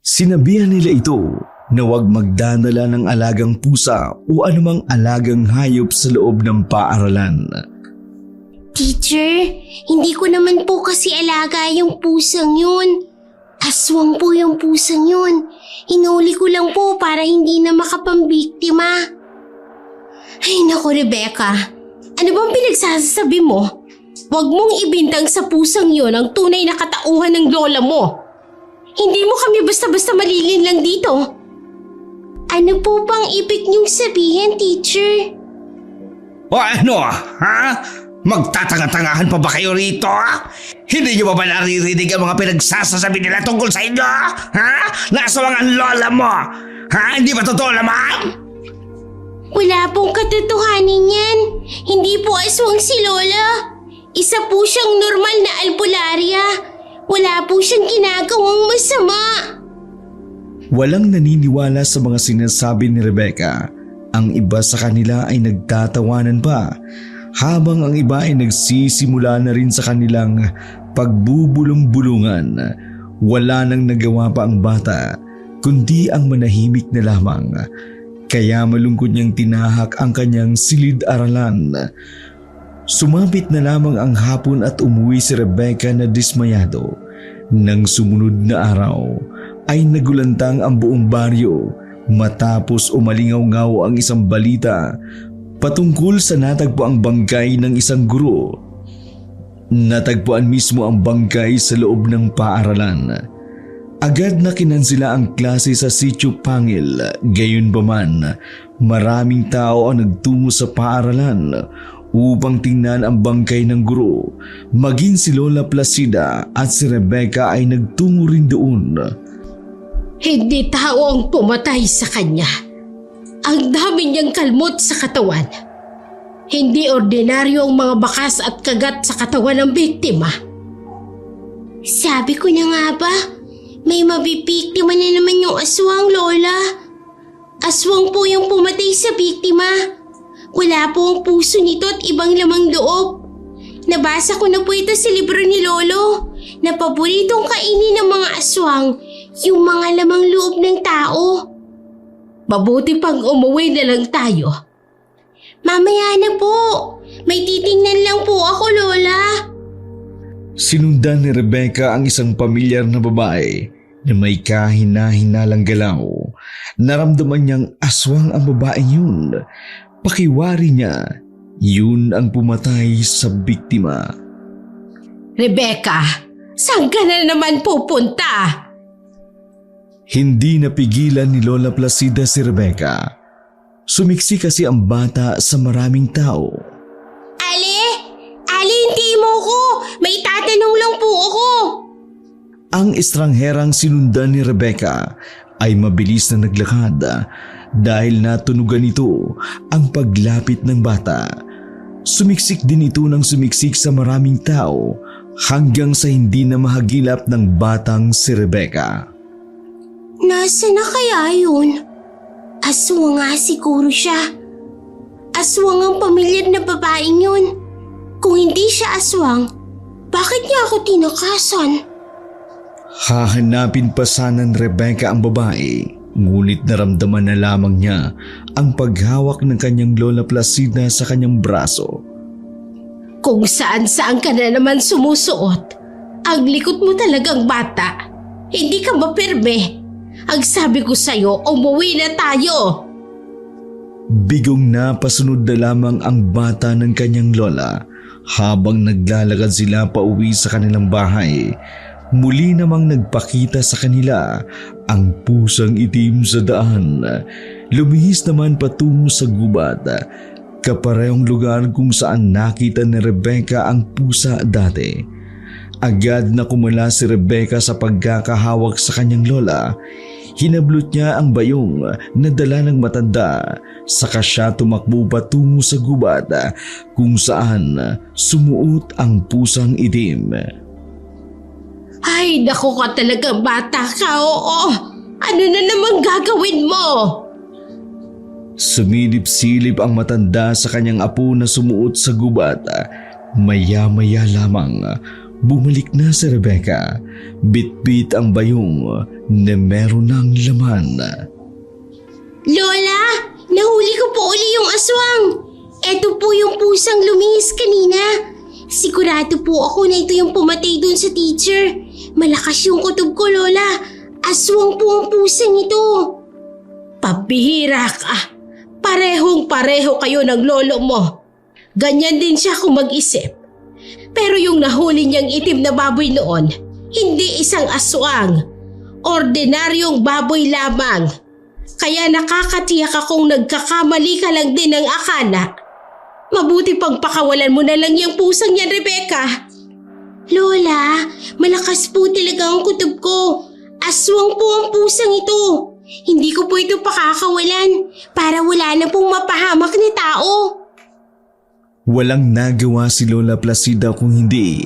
Sinabihan nila ito na huwag magdadala ng alagang pusa o anumang alagang hayop sa loob ng paaralan. Teacher, hindi ko naman po kasi alaga yung pusang yun. Aswang po yung pusang yun. Hinuli ko lang po para hindi na makapambiktima. Ay naku, Rebecca. Ano bang pinagsasabi mo? Huwag mong ibintang sa pusang yon ang tunay na katauhan ng lola mo. Hindi mo kami basta-basta malilin lang dito. Ano po bang ibig niyong sabihin, teacher? O ano, ha? Magtatanga-tangahan pa ba kayo rito? Hindi niyo ba naririnig ang mga pinagsasasabi nila tungkol sa inyo? Ha? Nasawang ang lola mo. Ha? Hindi ba totoo naman? Wala pong katotohanan yan. Hindi po aswang si Lola. Isa po siyang normal na albularya. Wala po siyang ginagawang masama. Walang naniniwala sa mga sinasabi ni Rebecca. Ang iba sa kanila ay nagtatawanan pa, habang ang iba ay nagsisimula na rin sa kanilang pagbubulong-bulungan. Wala nang nagawa pa ang bata, kundi ang manahimik na lamang. Kaya malungkot niyang tinahak ang kanyang silid-aralan. Sumapit na lamang ang hapon at umuwi si Rebecca na dismayado. Nang sumunod na araw ay nagulantang ang buong baryo matapos umalingaw-ngaw ang isang balita patungkol sa natagpuang bangkay ng isang guro. Natagpuan mismo ang bangkay sa loob ng paaralan. Agad na kinansila ang klase sa Sitio Pangil. Gayunpaman, maraming tao ang nagtungo sa paaralan upang tingnan ang bangkay ng guro. Maging si Lola Placida at si Rebecca ay nagtungo rin doon. Hindi tao ang pumatay sa kanya. Ang dami niyang kalmot sa katawan. Hindi ordinaryo ang mga bakas at kagat sa katawan ng biktima. Sabi ko na nga ba, may mabibiktima na naman yung aswang, Lola. Aswang po yung pumatay sa biktima. Wala po ang puso nito at ibang lamang loob. Nabasa ko na po ito sa libro ni Lolo na paboritong kainin ng mga aswang yung mga lamang loob ng tao. Mabuti pang umuwi na lang tayo. Mamaya na po. May titingnan lang po ako, Lola. Sinundan ni Rebecca ang isang pamilyar na babae na may kahina-hinalang galaw. Naramdaman niyang aswang ang babae yun. Pakiwari niya, yun ang pumatay sa biktima. Rebecca, saan ka na naman pupunta? Hindi napigilan ni Lola Placida si Rebecca. Sumiksi kasi ang bata sa maraming tao. Ali, hindi mo ko. May tatanong lang po ako. Ang estrangherang sinundan ni Rebecca ay mabilis na naglakad dahil natunugan ito ang paglapit ng bata. Sumiksik din ito ng sumiksik sa maraming tao hanggang sa hindi na mahagilap ng batang si Rebecca. Nasaan na kaya yun? Aswang nga siguro siya. Aswang ang pamilyar na babaeng yun. Kung hindi siya aswang, bakit niya ako tinakasan? Hahanapin pa sana ni Rebecca ang babae, ngunit naramdaman na lamang niya ang paghawak ng kanyang Lola Placida sa kanyang braso. Kung saan-saan ka na naman sumusuot, ang likot mo talagang bata. Hindi ka mapirme. Ang sabi ko sa'yo, umuwi na tayo. Bigong napasunod na lamang ang bata ng kanyang lola habang naglalakad sila pauwi sa kanilang bahay. Muli namang nagpakita sa kanila ang pusang itim sa daan. Lumihis naman patungo sa gubat, kaparehong lugar kung saan nakita ni Rebecca ang pusa dati. Agad na kumala si Rebecca sa pagkakahawak sa kanyang lola. Hinablot niya ang bayong na dala ng matanda, saka siya tumakbo patungo sa gubat kung saan sumuot ang pusang itim. Ay, naku ka talaga bata ka, oo. Ano na naman gagawin mo? Sumilip-silip ang matanda sa kanyang apo na sumuot sa gubat. Maya-maya lamang bumalik na si Rebecca. Bit-bit ang bayong na meron ng laman. Lola, nahuli ko po uli yung aswang. Eto po yung pusang lumihis kanina. Sigurado po ako na ito yung pumatay dun sa teacher. Malakas yung kutob ko, Lola. Aswang po ang pusang ito. Pabihira ka. Parehong-pareho kayo ng lolo mo. Ganyan din siya kung mag-isip. Pero yung nahuli niyang itim na baboy noon, hindi isang aswang. Ordinaryong baboy lamang. Kaya nakakatiyak akong nagkakamali ka lang din ng akala. Mabuti pang pakawalan mo na lang yung pusang yan, Rebecca. Lola, malakas po talaga ang kutob ko. Aswang po ang pusang ito. Hindi ko po ito pakakawalan para wala na pong mapahamak na tao. Walang nagawa si Lola Placida kung hindi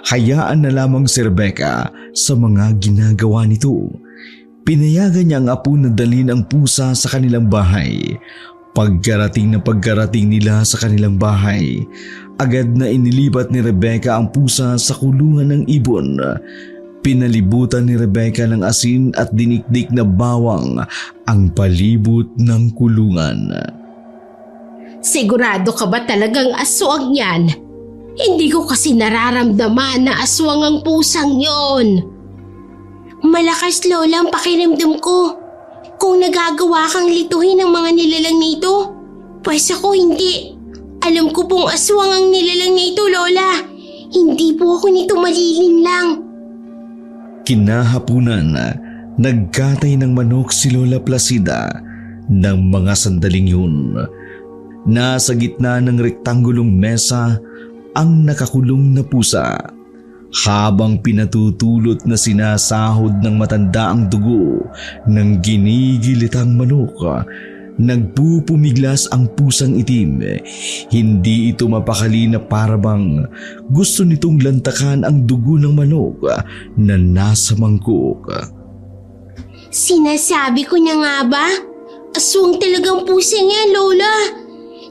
hayaan na lamang si Rebecca sa mga ginagawa nito. Pinayagan niya ang apo na dalhin ang pusa sa kanilang bahay. Pagkarating nila sa kanilang bahay, agad na inilipat ni Rebecca ang pusa sa kulungan ng ibon. Pinalibutan ni Rebecca ng asin at dinikdik na bawang ang palibot ng kulungan. Sigurado ka ba talagang aswang yan? Hindi ko kasi nararamdaman na aswang ang pusang yon. Malakas, Lola, ang pakiramdam ko. Kung nagagawa kang lituhin ang mga nilalang nito, pues ako hindi. Alam ko pong aswang ang nilalang nito, Lola. Hindi po ako nito malilinlang. Kinahapunan, nagkatay ng manok si Lola Placida ng mga sandaling yun. Nasa gitna ng rektangulong mesa ang nakakulong na pusa. Habang pinatutulot na sinasahod ng matanda ang dugo ng ginigilitang manok, nagpupumiglas ang pusang itim. Hindi ito mapakali na parabang gusto nitong lantakan ang dugo ng manok na nasa mangkok. Sinasabi ko na nga ba? Aswang talagang pusa niya, Lola.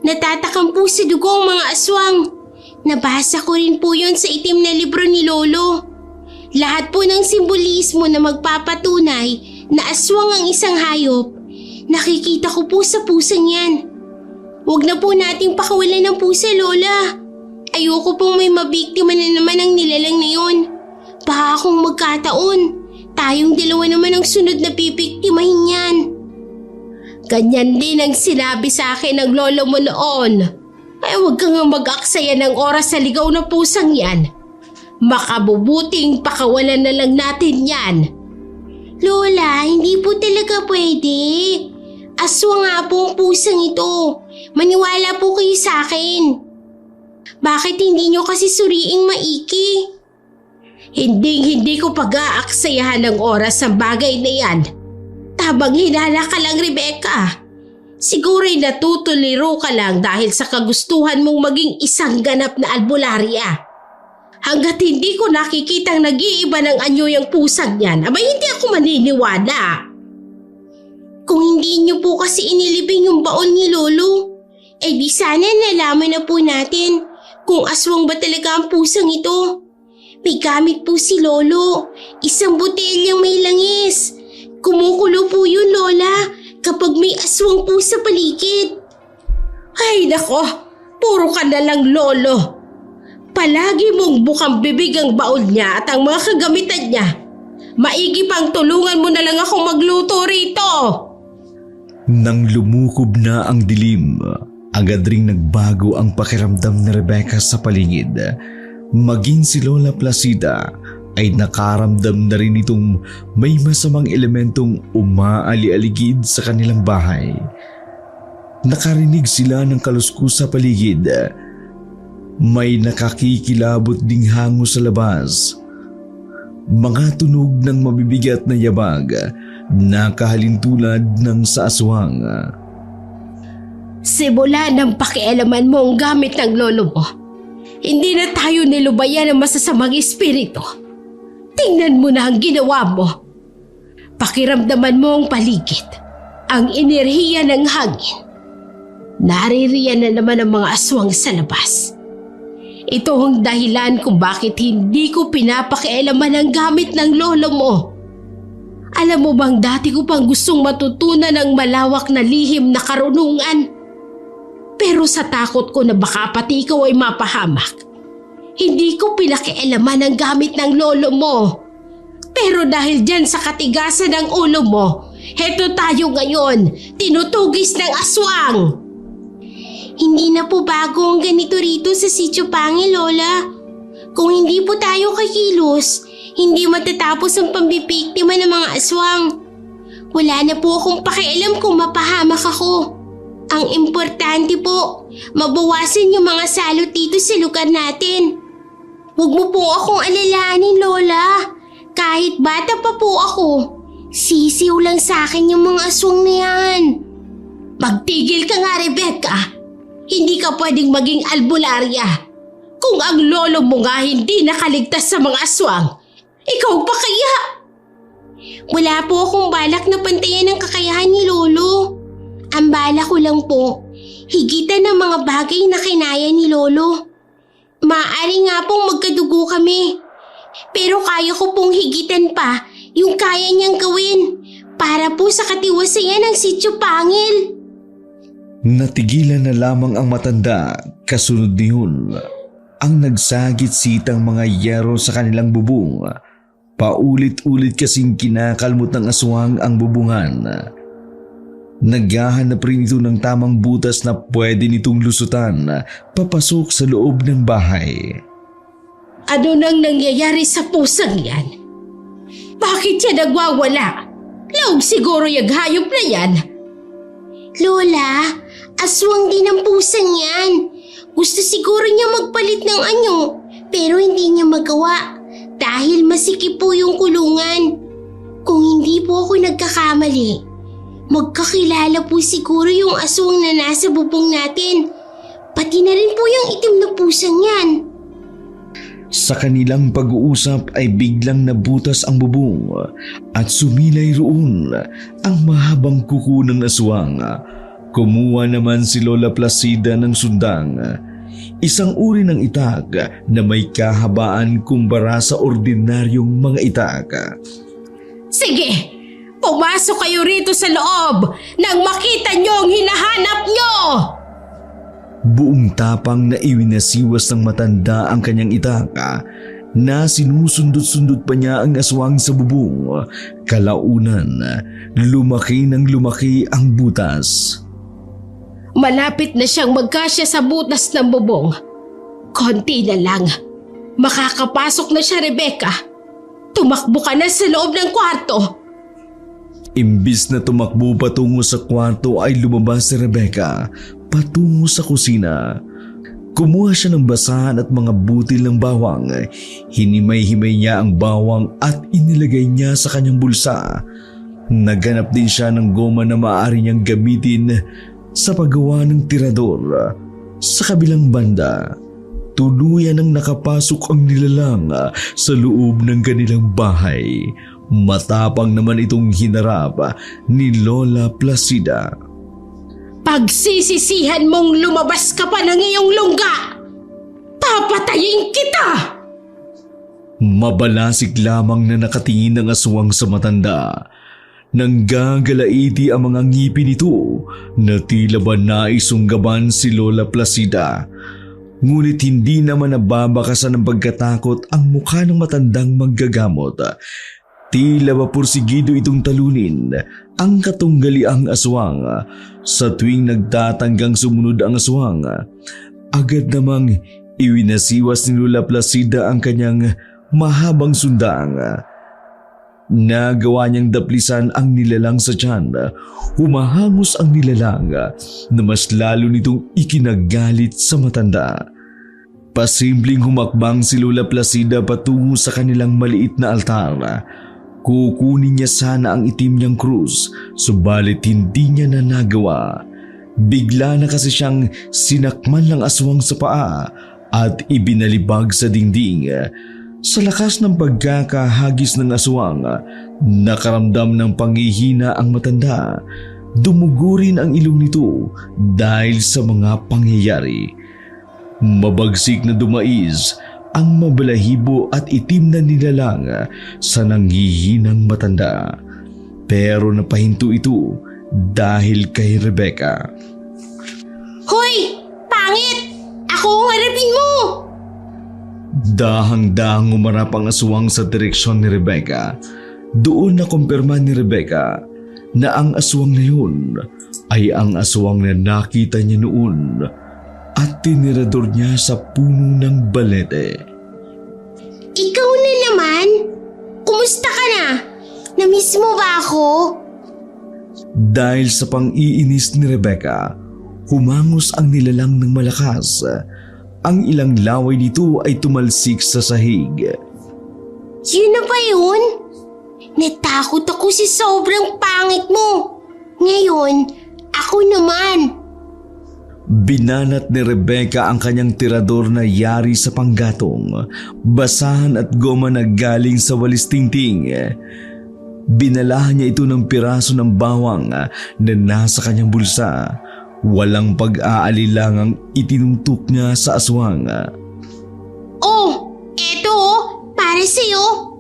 Natatakam po sa dugo ang mga aswang. Nabasa ko rin po yun sa itim na libro ni Lolo. Lahat po ng simbolismo na magpapatunay na aswang ang isang hayop, nakikita ko po sa pusang yan. Huwag na po nating pakawalan ng pusa, Lola. Ayoko pong may mabiktima na naman ang nilalang na yun. Baka kung magkataon, tayong dalawa naman ang sunod na pipiktimahin yan. Ganyan din ang sinabi sa akin ng lolo mo noon. Ay huwag kang mag-aksaya ng oras sa ligaw na pusang yan. Makabubuting pakawalan na lang natin yan. Lola, hindi po talaga pwede. Aswang nga po ang pusang ito. Maniwala po kayo sa akin. Bakit hindi nyo kasi suriing maiki? Hindi ko pag-aaksayahan ng oras sa bagay na yan. Tabang hinala ka lang, Rebecca. Siguro'y natutuliro ka lang dahil sa kagustuhan mong maging isang ganap na albularya. Hanggat hindi ko nakikitang nag-iiba ng anyo yung pusang yan, abay hindi ako maniniwala. Kung hindi nyo po kasi inilibing yung baon ni Lolo, eh di sana nalaman na po natin kung aswang ba talaga ang pusang ito. May gamit po si Lolo, isang botelyang may langis. Kumukulo po yun, Lola, kapag may aswang po sa paligid. Ay nako, puro ka na lang lolo. Palagi mong bukang bibig ang baon niya at ang mga kagamitan niya. Maigi pang tulungan mo na lang akong magluto rito. Nang lumukob na ang dilim, agad ring nagbago ang pakiramdam ni Rebecca sa paligid. Maging si Lola Placida ay nakaramdam na rin itong may masamang elementong umaali-aligid sa kanilang bahay. Nakarinig sila ng kaluskus sa paligid. May nakakikilabot ding hango sa labas. Mga tunog ng mabibigat na yabag na kahalintulad ng sa aswang. Simula ng pakialaman mo ang gamit ng lolo mo, hindi na tayo nilubayan ng masasamang espiritu. Tingnan mo na ang ginawa mo. Pakiramdaman mo ang paligid, ang enerhiya ng hangin. Naririyan na naman ang mga aswang sa labas. Ito ang dahilan kung bakit hindi ko pinapakialaman ang gamit ng lolo mo. Alam mo bang dati ko pang gustong matutunan ng malawak na lihim na karunungan? Pero sa takot ko na baka pati ikaw ay mapahamak, hindi ko pinakialaman ang gamit ng lolo mo. Pero dahil dyan sa katigasan ng ulo mo, Heto tayo ngayon, tinutugis ng aswang. Hindi na po bago ang ganito rito sa Sitio Pangil, Lola. Kung hindi po tayo kikilos, hindi matatapos ang pambibiktima ng mga aswang. Wala na po akong pakialam kung mapahamak ako. Ang importante po, mabawasan yung mga salot dito sa lugar natin. Huwag mo po akong alalahanin, Lola. Kahit bata pa po ako, sisiw lang sa akin yung mga aswang na yan. Magtigil ka nga, Rebecca. Hindi ka pwedeng maging albularya. Kung ang lolo mo nga hindi nakaligtas sa mga aswang, ikaw pa kaya? Wala po akong balak na pantayan ang kakayahan ni Lolo. Ang balak ko lang po, higitan ng mga bagay na kinaya ni Lolo. Maaari nga pong magkadugo kami. Pero kaya ko pong higitan pa yung kaya niyang gawin para po sa katiwasayan ng Sitio Pangil. Natigilan na lamang ang matanda, kasunod niyon ang nagsagit-sitang mga yero sa kanilang bubong. Paulit-ulit kasing kinakalmot ng aswang ang bubungan. Naghahanap rin ito ng tamang butas na pwede nitong lusutan papasok sa loob ng bahay. Ano nang nangyayari sa pusang yan? Bakit siya nagwawala? Laog siguro yung hayop na yan. Lola, aswang din ang pusang yan. Gusto siguro niya magpalit ng anyo, pero hindi niya magawa dahil masikip po yung kulungan. Kung hindi po ako nagkakamali, magkakilala po siguro yung aswang na nasa bubong natin. Pati na rin po yung itim na pusang yan. Sa kanilang pag-uusap ay biglang nabutas ang bubong at sumilay roon ang mahabang kuko ng aswang. Kumuha naman si Lola Placida ng sundang, isang uri ng itak na may kahabaan kumpara sa ordinaryong mga itak. Sige, pumasok kayo rito sa loob nang makita niyo ang hinahanap niyo! Buong tapang na iwinasiwas ng matanda ang kanyang itak na sinusundot-sundot pa niya ang aswang sa bubong. Kalaunan, lumaki ng lumaki ang butas. Malapit na siyang magkasya sa butas ng bubong. Konti na lang. Makakapasok na siya, Rebecca. Tumakbo ka na sa loob ng kwarto. Imbis na tumakbo patungo sa kwarto ay lumabas si Rebecca patungo sa kusina. Kumuha siya ng basahan at mga butil ng bawang. Hinimay-himay niya ang bawang at inilagay niya sa kanyang bulsa. Naghanap din siya ng goma na maaari niyang gamitin sa paggawa ng tirador. Sa kabilang banda, tuluyan ang nakapasok ang nilalang sa loob ng kanilang bahay. Matapang naman itong hinarap ni Lola Placida. Pagsisisihan mong lumabas ka pa ng iyong lungga! Papatayin kita! Mabalasik lamang na nakatingin ng aswang sa matanda. Nang gagalaiti ang mga ngipin nito na tila ba naisunggaban si Lola Placida. Ngunit hindi naman nababakasan ng pagkatakot ang mukha ng matandang manggagamot. Tila ba pursigido itong talunin ang katunggaliang aswang. Sa tuwing nagtatanggang sumunod ang aswang, agad namang iwinasiwas ni Lola Placida ang kanyang mahabang sundang. Nagawa niyang daplisan ang nilalang sa tiyan. Humahangos ang nilalang na mas lalo nitong ikinagalit sa matanda. Pasimpleng humakbang si Lola Placida patungo sa kanilang maliit na altar. Kukunin niya sana ang itim niyang krus, subalit hindi niya na nagawa. Bigla na kasi siyang sinakman ng aswang sa paa at ibinalibag sa dingding. Sa lakas ng pagkakahagis ng aswang, nakaramdam ng panghihina ang matanda. Dumugo rin ang ilong nito dahil sa mga pangyayari. Mabagsik na dumais ang mabalahibo at itim na nilalang sa nanghihinang matanda. Pero napahinto ito dahil kay Rebecca. Hoy! Pangit! Ako ang harapin mo! Dahang-dahang umarap ang aswang sa direksyon ni Rebecca. Doon na kumpirma ni Rebecca na ang aswang na yun ay ang aswang na nakita niya noon at tinirador niya sa puno ng balete. Ikaw na naman? Kumusta ka na? Namiss mo ba ako? Dahil sa pang-iinis ni Rebecca, humangos ang nilalang ng malakas. Ang ilang laway nito ay tumalsik sa sahig. Yun na ba yun? Natakot ako sa sobrang pangit mo. Ngayon, ako naman. Binanat ni Rebecca ang kanyang tirador na yari sa panggatong, basahan at goma na galing sa walis tingting. Binalahan niya ito ng piraso ng bawang na nasa kanyang bulsa. Walang pag-aalilangang itinungtok niya sa aswang. Oh, eto para sa'yo.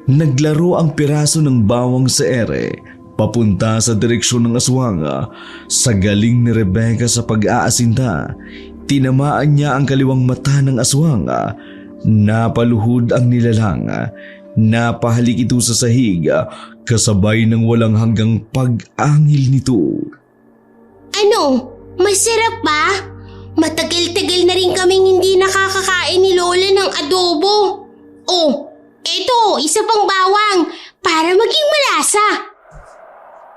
Naglaro ang piraso ng bawang sa ere, papunta sa direksyon ng aswang. Sa galing ni Rebecca sa pag-aasinta, tinamaan niya ang kaliwang mata ng aswang. Napaluhod ang nilalang. Napahalik ito sa sahig, kasabay ng walang hanggang pag-angil nito. Ano? Masarap ba? Matagal-tagal na rin kaming hindi nakakakain ni Lola ng adobo. Oh, eto, isa pang bawang para maging malasa.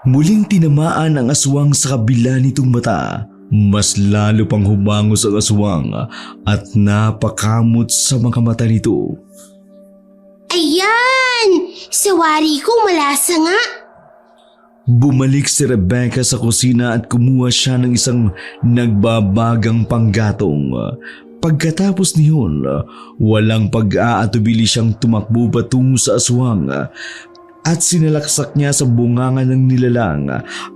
Muling tinamaan ang aswang sa kabila nitong mata. Mas lalo pang humangos ang aswang at napakamot sa mga mata nito. Ayan! Sawari ko malasa nga. Bumalik si Rebecca sa kusina at kumuha siya ng isang nagbabagang panggatong. Pagkatapos niyon, walang pag-aatubili siyang tumakbo patungo sa aswang at sinalaksak niya sa bunganga ng nilalang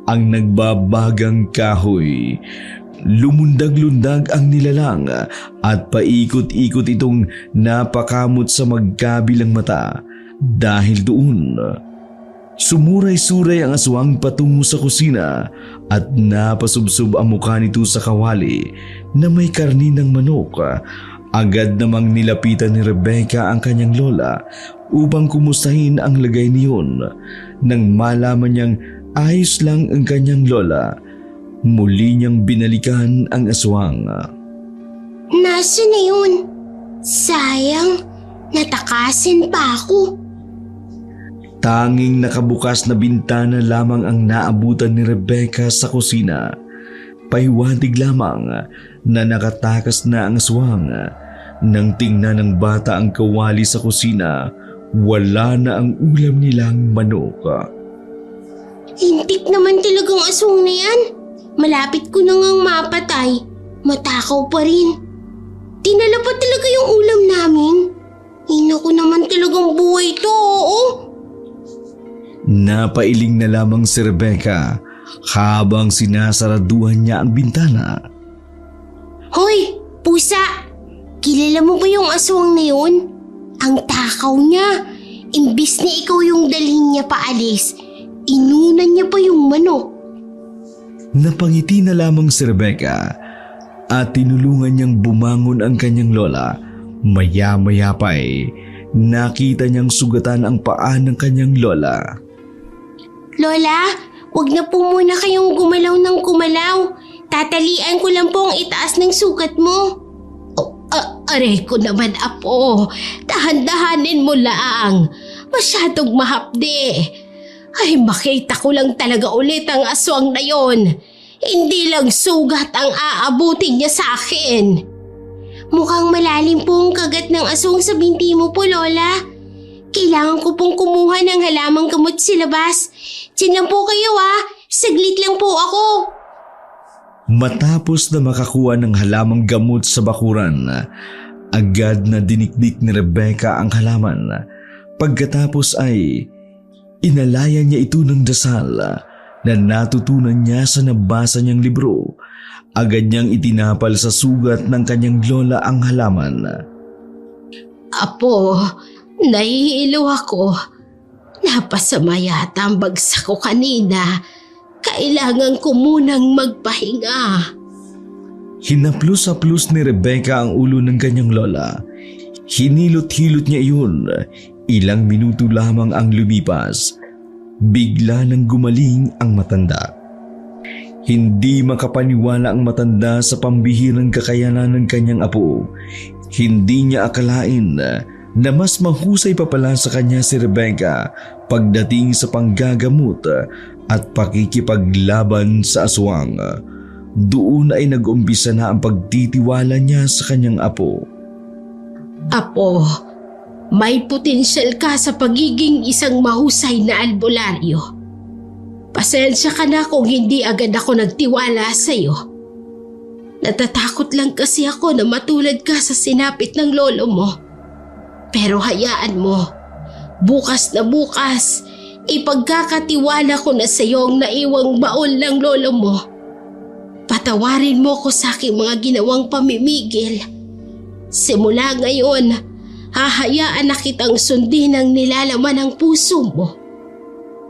ang nagbabagang kahoy. Lumundag-lundag ang nilalang at paikot-ikot itong napakamot sa magkabilang mata. Dahil doon, sumuray-suray ang aswang patungo sa kusina at napasubsob ang mukha nito sa kawali na may karni ng manok. Agad namang nilapitan ni Rebecca ang kanyang lola upang kumustahin ang lagay niyon. Nang malaman niyang ayos lang ang kanyang lola, muli niyang binalikan ang aswang. Nasaan na yun? Sayang, natakasin pa ako. Tanging nakabukas na bintana lamang ang naabutan ni Rebecca sa kusina. Pahiwatig lamang na nakatakas na ang aswang. Nang tingnan ng bata ang kawali sa kusina, wala na ang ulam nilang manok. Hintik naman talagang aswang na yan. Malapit ko na ngang mapatay. Matakaw pa rin. Dinala pa talaga yung ulam namin. Naku naman talagang buhay to, oo. Napailing na lamang si Rebecca habang sinasaraduhan niya ang bintana. Hoy, pusa! Kilala mo ba yung aswang na yun? Ang takaw niya. Imbis na ikaw yung dalhin niya paalis, inunan niya pa yung manok. Napangiti na lamang si Rebecca at tinulungan niyang bumangon ang kanyang lola. Maya-maya pa nakita niyang sugatan ang paa ng kanyang lola. Lola, wag na po muna kayong gumalaw ng gumalaw. Tatalian ko lang po ang itaas ng sugat mo. Aray ko naman, apo. Dahan-dahanin mo lang. Masyadong mahapde. Ay, makita ko lang talaga ulit ang aswang na yon. Hindi lang sugat ang aabutin niya sa akin. Mukhang malalim po ang kagat ng aswang sa binti mo po, Lola. Kailangan ko pong kumuha ng halamang gamot sa labas. Diyan lang po kayo saglit lang po ako. Matapos na makakuha ng halamang gamot sa bakuran, agad na dinikdik ni Rebecca ang halaman. Pagkatapos ay inalaya niya ito ng dasal na natutunan niya sa nabasa niyang libro. Agad niyang itinapal sa sugat ng kanyang lola ang halaman. Apo, nahihilo ako. Napasama yata ang bagsak ko kanina. Kailangan ko munang magpahinga. Hinaplos-haplos ni Rebecca ang ulo ng kanyang lola. Hinilot-hilot niya iyon. Ilang minuto lamang ang lumipas. bigla nang gumaling ang matanda. Hindi makapaniwala ang matanda sa pambihirang kakayanan ng kanyang apo. Hindi niya akalain na mas mahusay pa pala sa kanya si Rebecca pagdating sa panggagamot at pakikipaglaban sa aswang. Doon ay nag-umpisa na ang pagtitiwala niya sa kanyang apo. Apo, may potensyal ka sa pagiging isang mahusay na albularyo. Pasensya ka na kung hindi agad ako nagtiwala sa iyo. Natatakot lang kasi ako na matulad ka sa sinapit ng lolo mo. Pero hayaan mo, bukas na bukas, ipagkakatiwala ko na sa iyo ang naiwang baon ng lolo mo. Patawarin mo ko sa aking mga ginawang pamimigil. Simula ngayon, hahayaan na kitang sundin ang nilalaman ng puso mo.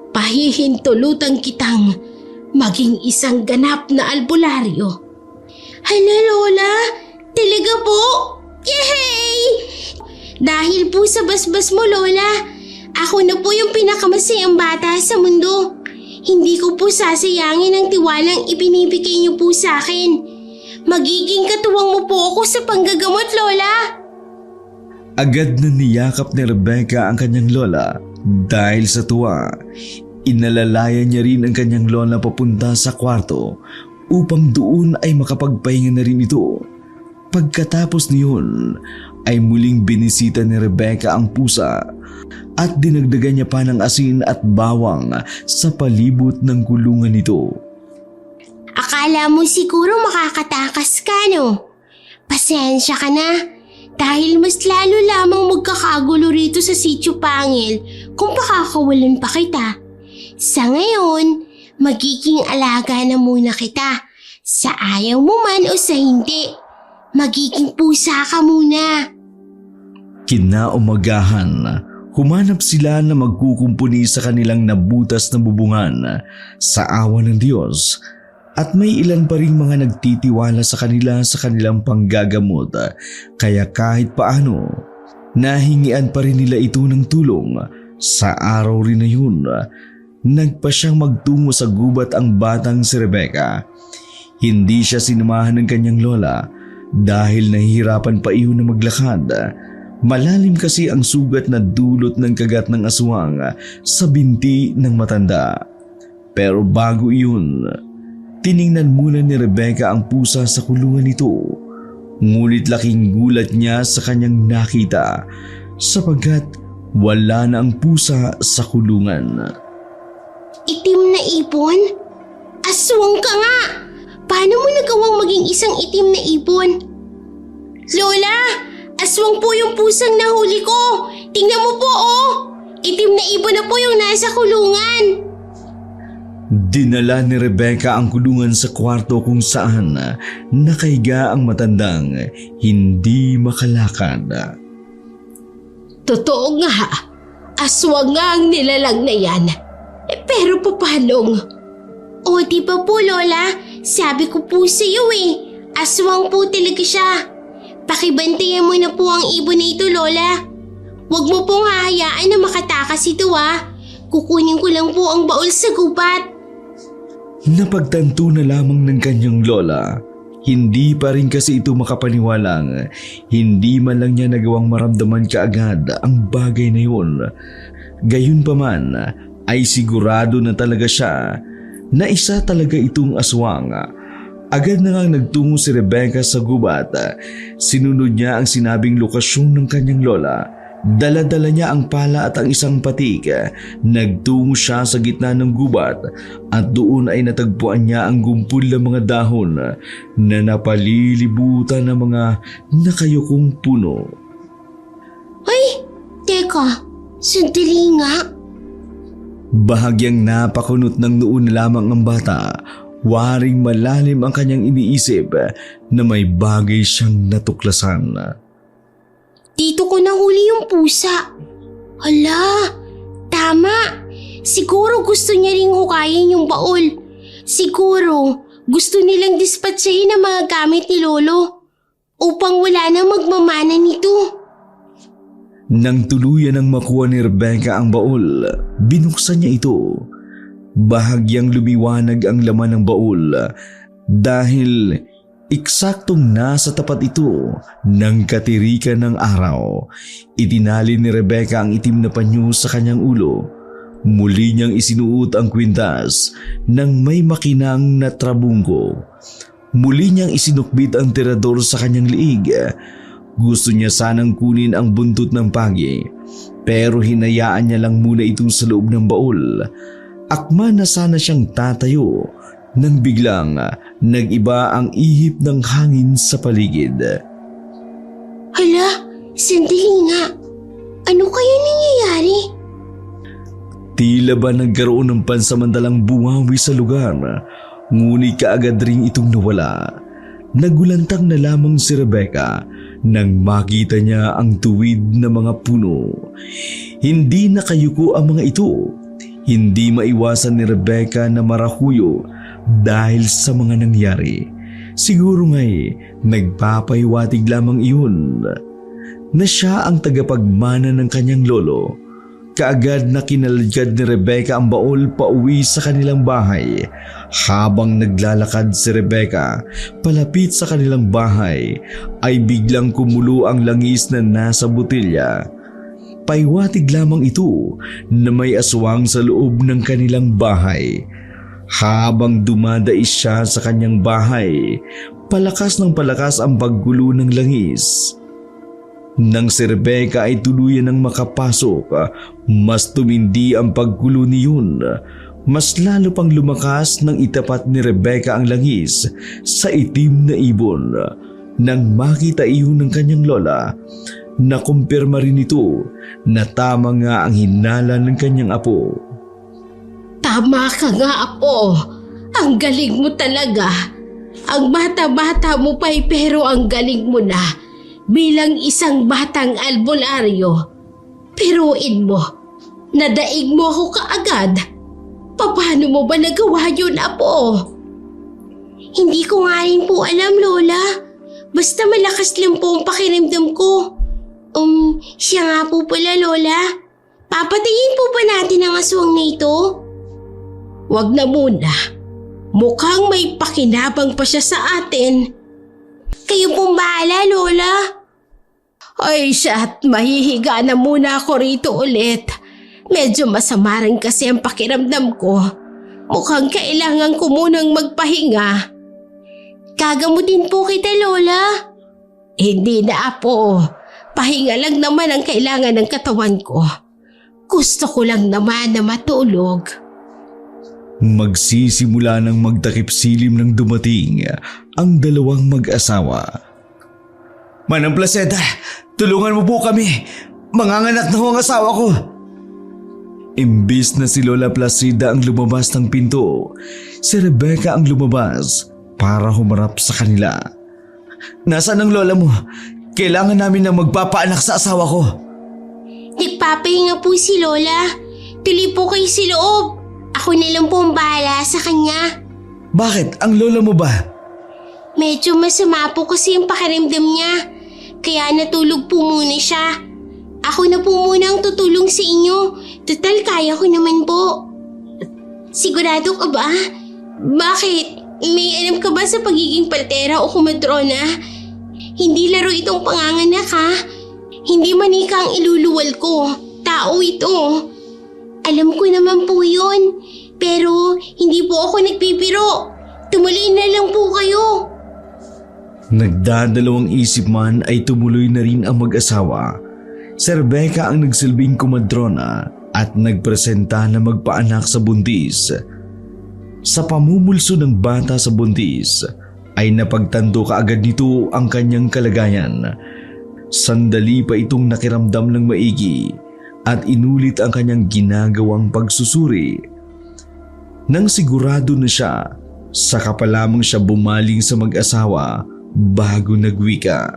Pahihintulutan kitang maging isang ganap na albularyo. Hala Lola, talaga po? Yay! Dahil po sa basbas mo Lola, ako na po yung pinakamasayang bata sa mundo. Hindi ko po sasayangin ang tiwalang ibinibigay niyo po sa akin. Magiging katuwang mo po ako sa panggagamot Lola. Agad na niyakap ni Rebecca ang kanyang lola dahil sa tuwa. Inalalayan niya rin ang kanyang lola papunta sa kwarto upang doon ay makapagpahinga na rin ito. Pagkatapos niyon ay muling binisita ni Rebecca ang pusa at dinagdagan niya pa ng asin at bawang sa palibot ng kulungan nito. Akala mo siguro makakatakas ka no? Pasensya ka na. Dahil mas lalo lamang magkakagulo rito sa Sitio Pangil kung pakakawalan pa kita. Sa ngayon, magiging alaga na muna kita. Sa ayaw mo man o sa hindi, magiging pusa ka muna. Kinaumagahan, humanap sila na magkukumpuni sa kanilang nabutas na bubungan sa awa ng Diyos. At may ilan pa ring mga nagtitiwala sa kanila sa kanilang panggagamot, kaya kahit paano, nahingian pa rin nila ito ng tulong. Sa araw rin na yun, nagpa siyang magtungo sa gubat ang batang si Rebecca. Hindi siya sinamahan ng kanyang lola dahil nahihirapan pa iyon na maglakad. Malalim kasi ang sugat na dulot ng kagat ng aswang sa binti ng matanda. Pero bago iyon, tiningnan muna ni Rebecca ang pusa sa kulungan nito. Ngunit laking gulat niya sa kanyang nakita sapagkat wala na ang pusa sa kulungan. Itim na ibon? Aswang ka nga! Paano mo nagawang maging isang itim na ibon? Lola! Aswang po yung pusang nahuli ko! Tingnan mo po oh! Itim na ibon na po yung nasa kulungan! Dinala ni Rebecca ang kulungan sa kwarto kung saan nakahiga ang matandang hindi makalakad. Totoo nga, aswang nga ang nilalang na yan. Pero papanong? O di ba po Lola, sabi ko po sa iyo aswang po talaga siya. Pakibantayan mo na po ang ibon na ito Lola. Huwag mo pong hahayaan na makatakas ito Kukunin ko lang po ang baul sa gubat. Napagtanto na lamang ng kanyang lola. Hindi pa rin kasi ito makapaniwalang hindi man lang niya nagawang maramdaman kaagad ang bagay na yun. Gayunpaman ay sigurado na talaga siya na isa talaga itong aswang. Agad na ngang nagtungo si Rebecca sa gubat. Sinunod niya ang sinabing lokasyon ng kanyang lola. Dala-dala niya ang pala at ang isang patik. Nagtungo siya sa gitna ng gubat at doon ay natagpuan niya ang gumpul ng mga dahon na napalilibutan ng mga nakayukong puno. Ay, teka, sandali nga. Bahagyang napakunot ng noon lamang ang bata. Waring malalim ang kanyang iniisip na may bagay siyang natuklasan. Dito ko nahuli yung pusa. Hala, tama. Siguro gusto niya ring hukayin yung baul. Siguro gusto nilang dispatchahin ang mga gamit ni Lolo upang wala na magmamana nito. Nang tuluyan ng makuha ni Rebecca ang baul, binuksan niya ito. Bahagyang lumiwanag ang laman ng baul dahil eksaktong nasa tapat ito ng katirikan ng araw. Itinali ni Rebecca ang itim na panyo sa kanyang ulo. Muli niyang isinuot ang kwintas ng may makinang na trabungko. Muli niyang isinukbit ang tirador sa kanyang liig. Gusto niya sanang kunin ang buntot ng pagi, pero hinayaan niya lang muna ito sa loob ng baul. Akma na sana siyang tatayo nang biglang nag-iba ang ihip ng hangin sa paligid. Hala, sandali nga. Ano kaya nangyayari? Tila ba nagkaroon ng pansamantalang bumawi sa lugar, ngunit kaagad ring itong nawala. Nagulantang na lamang si Rebecca nang makita niya ang tuwid na mga puno. Hindi nakayuko ang mga ito. Hindi maiwasan ni Rebecca na marahuyo dahil sa mga nangyari. Siguro nga'y nagpapahiwatig lamang iyon na siya ang tagapagmana ng kanyang lolo. Kaagad na kinaladkad ni Rebecca ang baul pauwi sa kanilang bahay. Habang naglalakad si Rebecca palapit sa kanilang bahay, ay biglang kumulo ang langis na nasa botelya. Paiwatig lamang ito na may aswang sa loob ng kanilang bahay. Habang dumadais siya sa kanyang bahay, palakas ng palakas ang paggulo ng langis. Nang si Rebecca ay tuluyan ng makapasok, mas tumindi ang paggulo niyon. Mas lalo pang lumakas nang itapat ni Rebecca ang langis sa itim na ibon. Nang makita iyon ng kanyang lola, nakumpirma rin ito na tama nga ang hinala ng kanyang apo. Tama ka nga, Apo. Ang galing mo talaga. Ang bata-bata mo pa'y pero ang galing mo na bilang isang batang albularyo. Piruin mo, nadaig mo ako kaagad. Paano mo ba nagawa yun, Apo? Hindi ko nga rin po alam, Lola. Basta malakas lang po ang pakiramdam ko. Siya nga po pala, Lola. Papatayin po ba natin ang aswang na ito? Wag na muna. Mukhang may pakinabang pa siya sa atin. Kayo pong bahala, Lola. Ay, shit, mahihiga na muna ako rito ulit. Medyo masama rin kasi ang pakiramdam ko. Mukhang kailangan ko munang magpahinga. Gagamutin po kita, Lola. Hindi na, Apo. Pahinga lang naman ang kailangan ng katawan ko. Gusto ko lang naman na matulog. Magsisimula ng magtakip silim nang dumating ang dalawang mag-asawa. Manang Placida, tulungan mo po kami. Manganganak na ho ang asawa ko. Imbis na si Lola Placida ang lumabas ng pinto, si Rebecca ang lumabas para humarap sa kanila. Nasaan ang lola mo? Kailangan namin na magpapaanak sa asawa ko. Nagpapahinga po si Lola. Tuloy po kayo sa loob. Ako na lang po ang bahala sa kanya. Bakit? Ang lola mo ba? Medyo masama po kasi yung pakiramdam niya. Kaya natulog po muna siya. Ako na po muna ang tutulong sa inyo. Total, kaya ko naman po. Sigurado ka ba? Bakit? May alam ka ba sa pagiging paltera o kumadrona? Hindi laro itong panganganak, ha? Hindi manika ang iluluwal ko. Tao ito. Alam ko naman po yun. Pero hindi po ako nagpipiro. Tumuloy na lang po kayo. Nagdadalawang isip man ay tumuloy na rin ang mag-asawa. Si Rebecca ang nagsilbing kumadrona at nagpresenta na magpaanak sa buntis. Sa pamumulso ng bata sa buntis ay napagtanto kaagad nito ang kanyang kalagayan. Sandali pa itong nakiramdam ng maigi at inulit ang kanyang ginagawang pagsusuri. Nang sigurado na siya, saka pa lamang siya bumaling sa mag-asawa bago nagwika.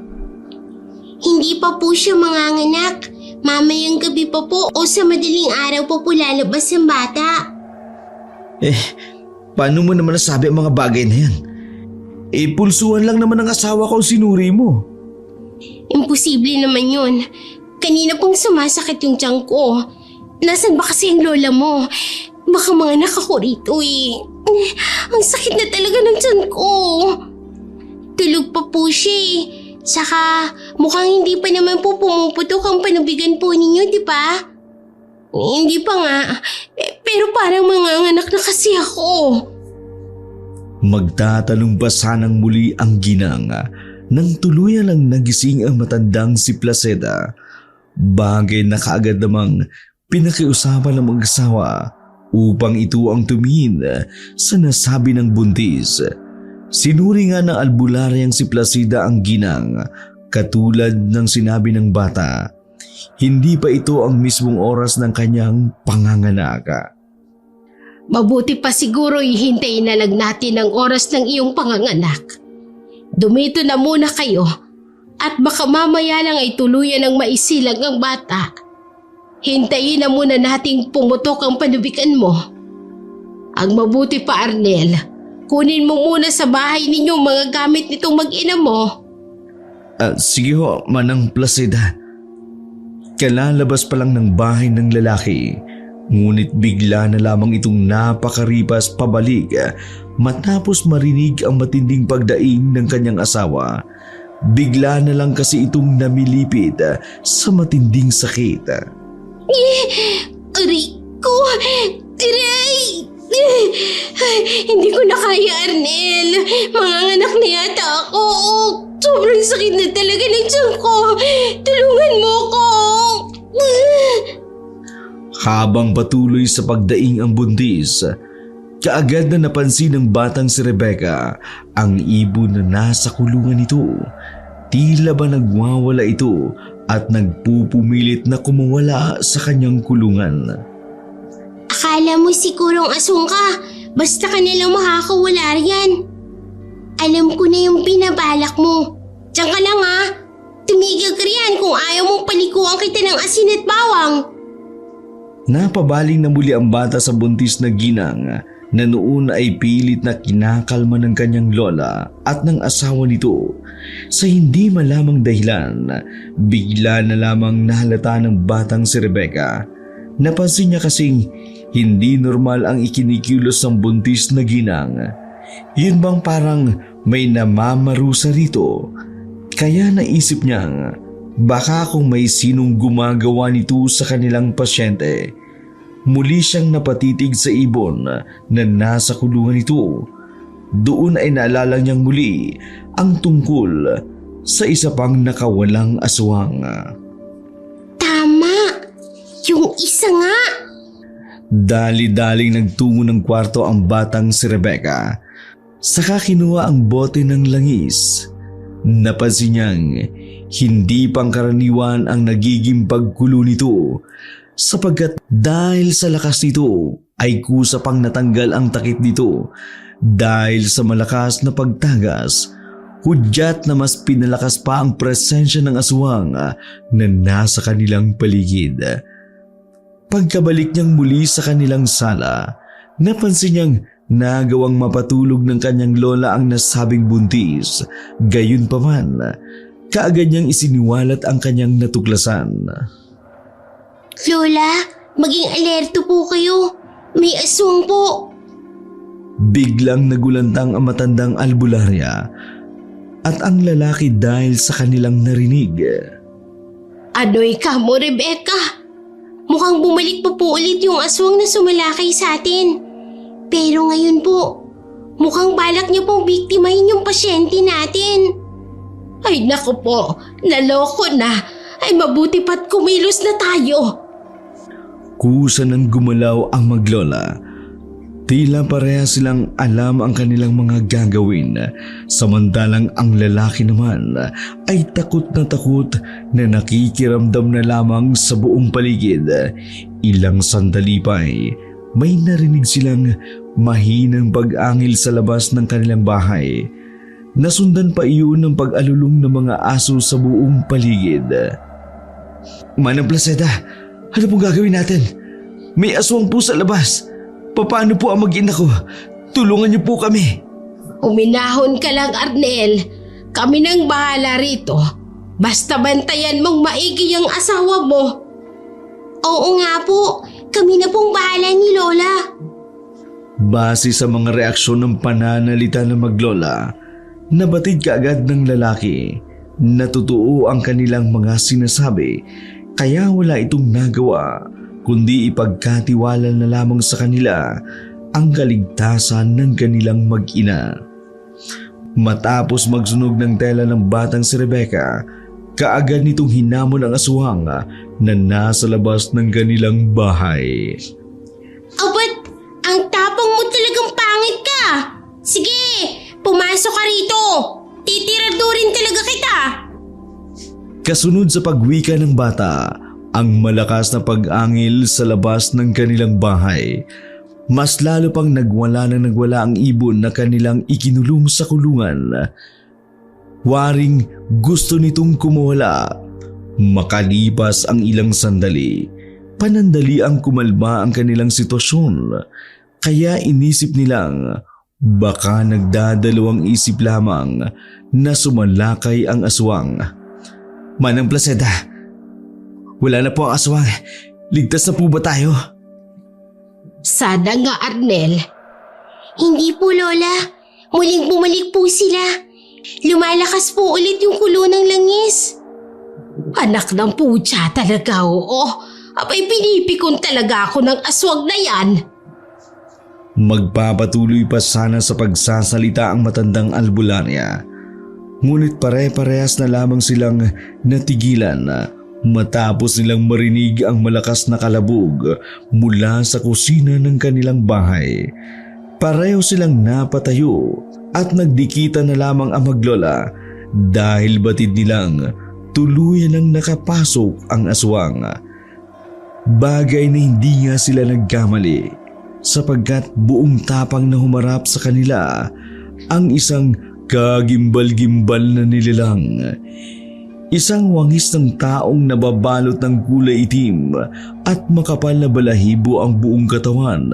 Hindi pa po siya manganganak. Mamayang gabi pa po o sa madaling araw pa po lalabas ang bata. Paano mo naman nasabi ang mga bagay na yan? Pulsuhan lang naman ang asawa ko sinuri mo. Imposible naman yun. Kanina pang sumasakit yung tiyan ko. Nasaan ba kasi ang lola mo? Baka mga anak ako rito eh. Ang sakit na talaga ng tiyan ko. Tulog pa po siya eh. Saka mukhang hindi pa naman po pumuputok ang panubigan po ninyo, di ba? Hindi pa nga. Pero parang mga anak na kasi ako. Magtatanong pa sanang muli ang ginang nang tuluyan lang nagising ang matandang si Placida. Bagay na kaagad namang pinakiusapan ng mag-asawa upang ito ang tumingin sa nasabi ng buntis. Sinuri nga ng albularyang si Placida ang ginang katulad ng sinabi ng bata. Hindi pa ito ang mismong oras ng kanyang panganganak. Mabuti pa siguro ihintayin na lang natin ang oras ng iyong panganganak. Dumito na muna kayo at baka mamaya lang ay tuluyan ng maisilang ang bata. Hintayin na muna nating pumutok ang panubikan mo. Ang mabuti pa, Arnel, kunin mo muna sa bahay ninyo mga gamit nitong mag-ina mo. Sige ho, Manang Placida. Kalalabas pa lang ng bahay ng lalaki, ngunit bigla na lamang itong napakaripas pabalik matapos marinig ang matinding pagdaing ng kanyang asawa. Bigla na lang kasi itong namilipit sa matinding sakit. Aray ko! Aray! Hindi ko na kaya, Arnel. Manganganak na yata ako. Sobrang sakit na talaga ng tiyan ko. Tulungan mo ko. Habang patuloy sa pagdaing ang buntis, kaagad na napansin ng batang si Rebecca ang ibon na nasa kulungan nito. Tila ba nagwawala ito at nagpupumilit na kumawala sa kanyang kulungan. Akala mo sigurong asong ka. Basta ka nalang makakawala riyan. Alam ko na yung pinabalak mo. Diyan ka lang ha. Tumigil ka riyan kung ayaw mong palikuan kita ng asin at bawang. Napabaling na muli ang bata sa buntis na ginang na noon ay pilit na kinakalma ng kanyang lola at ng asawa nito. Sa hindi malamang dahilan, bigla na lamang nahalata ng batang si Rebecca. Napansin niya kasing hindi normal ang ikinikilos ng buntis na ginang. Yun bang parang may namamarusa rito? Kaya naisip niyang baka kung may sinong gumagawa nito sa kanilang pasyente. Muli siyang napatitig sa ibon na nasa kulungan nito. Doon ay naalala niyang muli ang tungkol sa isa pang nakawalang aswang. Tama! Yung isa nga! Dali-daling nagtungo ng kwarto ang batang si Rebecca. Saka kinuha ang bote ng langis. Napansin niyang hindi pangkaraniwan ang nagiging pagkulo nito sapagkat dahil sa lakas nito ay kusa pang natanggal ang takip nito dahil sa malakas na pagtagas. Hudyat na mas pinalakas pa ang presensya ng aswang na nasa kanilang paligid. Pagkabalik niyang muli sa kanilang sala, napansin niyang nagawang mapatulog ng kanyang lola ang nasabing buntis. Gayunpaman, kaagad niyang isiniwalat ang kanyang natuklasan. Lola, maging alerto po kayo. May aswang po. Biglang nagulantang ang matandang albularya at ang lalaki dahil sa kanilang narinig. Ano'y ka mo, Rebecca? Mukhang bumalik pa po ulit yung aswang na sumalakay sa atin. Pero ngayon po, mukhang balak niyo pong biktimahin yung pasyente natin. Ay naku po, naloko na. Ay mabuti pa't kumilos na tayo. Kusa nang gumalaw ang maglola. Tila pareha silang alam ang kanilang mga gagawin. Samantalang ang lalaki naman ay takot na nakikiramdam na lamang sa buong paligid. Ilang sandali pa ay may narinig silang mahinang pag-angil sa labas ng kanilang bahay. Nasundan pa iyon ng pag-alulong ng mga aso sa buong paligid. Manang Placida, ano pong gagawin natin? May aswang po sa labas. Paano po ang mag-ina ko? Tulungan niyo po kami. Uminahon ka lang, Arnel. Kami nang bahala rito. Basta bantayan mong maigi ang asawa mo. Oo nga po, kami na pong bahala ni Lola. Base sa mga reaksyon ng pananalita ng maglola, nabatid kaagad ng lalaki na totoo ang kanilang mga sinasabi, kaya wala itong nagawa kundi ipagkatiwala na lamang sa kanila ang kaligtasan ng kanilang mag-ina. Matapos magsunog ng tela ng batang si Rebecca, kaagad nitong hinamon ang aswang na nasa labas ng kanilang bahay. Abat, ang tapang mo talagang pangit ka. Sige, pumasok ka rito. Titiradurin talaga kita. Kasunod sa pagwika ng bata, ang malakas na pag-angil sa labas ng kanilang bahay. Mas lalo pang nagwala ang ibon na kanilang ikinulong sa kulungan. Waring gusto nitong kumawala. Makalipas ang ilang sandali, panandali ang kumalma ang kanilang sitwasyon. Kaya inisip nilang baka nagdadalawang isip lamang na sumalakay ang aswang. Manang Placida, wala na po ang aswang. Ligtas na po ba tayo? Sana nga, Arnel. Hindi po, Lola. Muling bumalik po sila. Lumalakas po ulit yung kulo ng langis. Anak ng putya talaga, oo. Abay, pinipikon talaga ako ng aswang na yan. Magpapatuloy pa sana sa pagsasalita ang matandang albularya. Ngunit pare-parehas na lamang silang natigilan matapos nilang marinig ang malakas na kalabog mula sa kusina ng kanilang bahay. Pareho silang napatayo at nagdikita na lamang ang maglola dahil batid nilang tuluyan ang nakapasok ang aswang. Bagay na hindi nga sila nagkamali sapagkat buong tapang na humarap sa kanila ang isang kagimbal-gimbal na nilalang. Isang wangis ng taong nababalot ng kulay itim at makapal na balahibo ang buong katawan.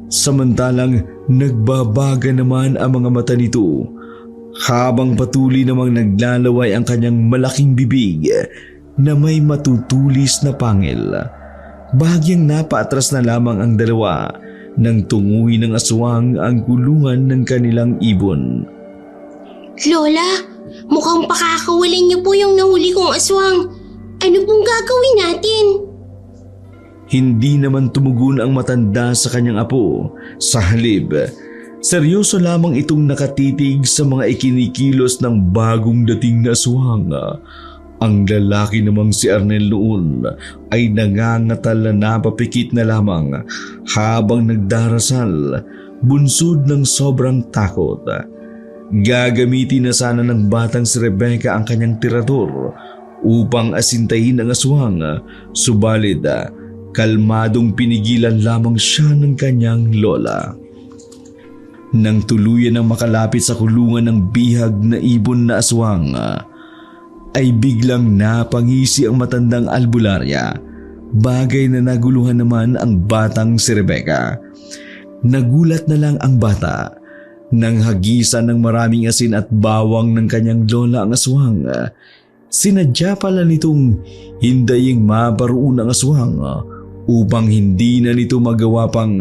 Samantalang nagbabaga naman ang mga mata nito habang patuloy namang naglalaway ang kanyang malaking bibig na may matutulis na pangil. Bahagyang napaatras na lamang ang dalawa nang tunguhin ng aswang ang kulungan ng kanilang ibon. Lola, mukhang pakakawalan niyo po yung nahuli kong aswang. Ano pong gagawin natin? Hindi naman tumugon ang matanda sa kanyang apo. Sa halip, seryoso lamang itong nakatitig sa mga ikinikilos ng bagong dating na aswang. Ang lalaki namang si Arnel noon ay nangangatal na napapikit na lamang habang nagdarasal, bunsod ng sobrang takot. Gagamitin na sana ng batang si Rebecca ang kanyang tirador upang asintahin ang aswang, subalit kalmadong pinigilan lamang siya ng kanyang lola. Nang tuluyan ang makalapit sa kulungan ng bihag na ibon na aswang, ay biglang napangisi ang matandang albularya, bagay na naguluhan naman ang batang si Rebecca. Nagulat na lang ang bata nang hagisan ng maraming asin at bawang ng kanyang lola ang aswang. Sinadya pala nitong hindaying mabaroon ang aswang upang hindi na nito magawa pang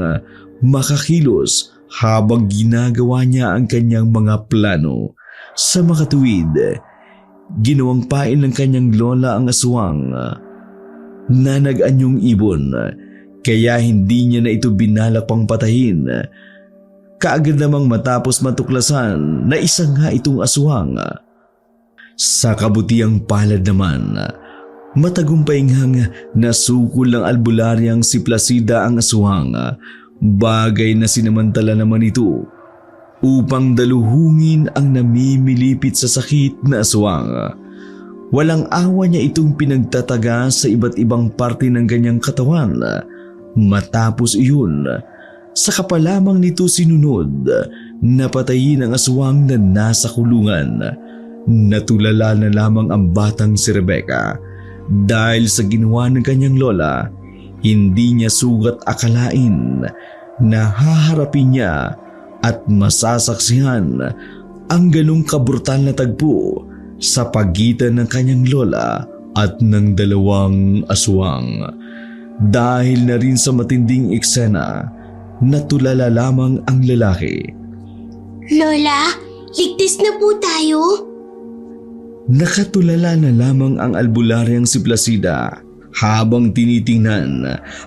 makakilos habang ginagawa niya ang kanyang mga plano. Sa makatuwid, ginawang pain ng kanyang lola ang aswang na nag-anyong ibon, kaya hindi niya na ito binalak pang patahin. Kaagad namang matapos matuklasan na isa nga itong aswang. Sa kabutiang palad naman, matagumpainghang nasukol ng albularyang si Placida ang aswang, bagay na sinamantala naman ito upang daluhungin ang namimilipit sa sakit na aswang. Walang awa niya itong pinagtataga sa iba't ibang parte ng kanyang katawan. Matapos iyon, saka pa lamang nito sinunod na patayin ang aswang na nasa kulungan. Natulala na lamang ang batang si Rebecca dahil sa ginawa ng kanyang lola. Hindi niya sugat akalain na haharapin niya at masasaksihan ang ganong kabrutal na tagpo sa pagitan ng kanyang lola at ng dalawang aswang. Dahil na rin sa matinding eksena, natulala lamang ang lalaki. Lola, ligtas na po tayo. Nakatulala na lamang ang albularyang si Placida habang tinitingnan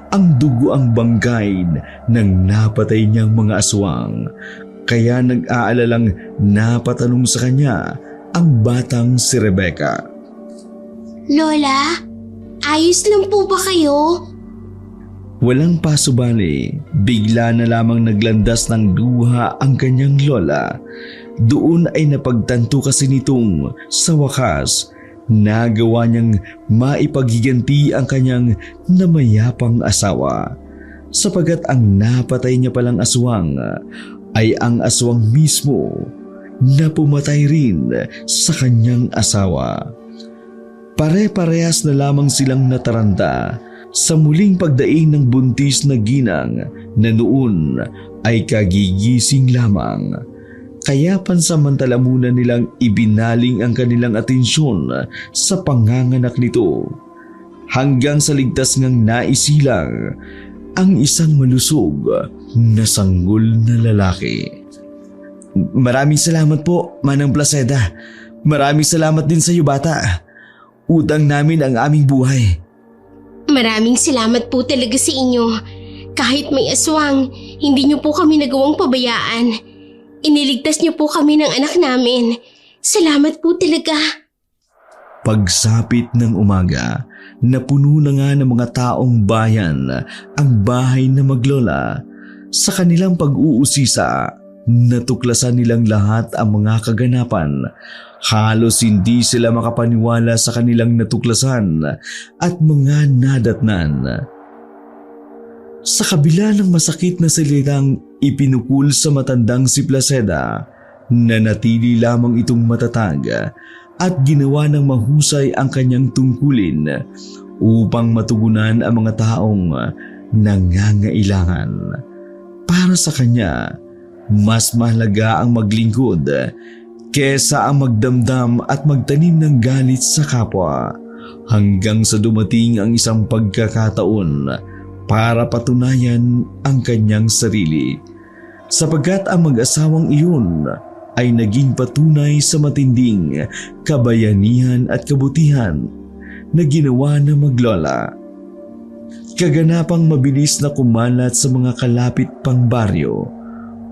ang dugoang bangkay ng napatay niyang mga aswang. Kaya nag-aalalang napatanong sa kanya ang batang si Rebecca. Lola, ayos lang po ba kayo? Walang pasubali, bigla na lamang naglandas ng luha ang kanyang lola. Doon ay napagtanto kasi nitong sa wakas nagawa niyang maipaghiganti ang kanyang namayapang asawa. Sapagat ang napatay niya palang aswang ay ang aswang mismo na pumatay rin sa kanyang asawa. Pare-parehas na lamang silang nataranta sa muling pagdaing ng buntis na ginang na noon ay kagigising lamang. Kaya pansamantala muna nilang ibinaling ang kanilang atensyon sa panganganak nito hanggang sa ligtas ngang naisilang ang isang malusog na sanggol na lalaki. Maraming salamat po, Manang Placida. Maraming salamat din sa iyo, bata. Utang namin ang aming buhay. Maraming salamat po talaga sa inyo. Kahit may aswang, hindi niyo po kami nagawang pabayaan. Iniligtas niyo po kami ng anak namin. Salamat po talaga. Pagsapit ng umaga, napuno na nga ng mga taong bayan ang bahay na maglola. Sa kanilang pag-uusisa, natuklasan nilang lahat ang mga kaganapan. Halos hindi sila makapaniwala sa kanilang natuklasan at mga nadatnan. Sa kabila ng masakit na salitang ipinukul sa matandang si Placida, nanatili lamang itong matatag at ginawa ng mahusay ang kanyang tungkulin upang matugunan ang mga taong nangangailangan. Para sa kanya, mas mahalaga ang maglingkod kesa ang magdamdam at magtanim ng galit sa kapwa, hanggang sa dumating ang isang pagkakataon para patunayan ang kanyang sarili. Sapagkat ang mag-asawang iyon ay naging patunay sa matinding kabayanihan at kabutihan na ginawa ng maglola. Kaganapang mabilis na kumalat sa mga kalapit pang baryo.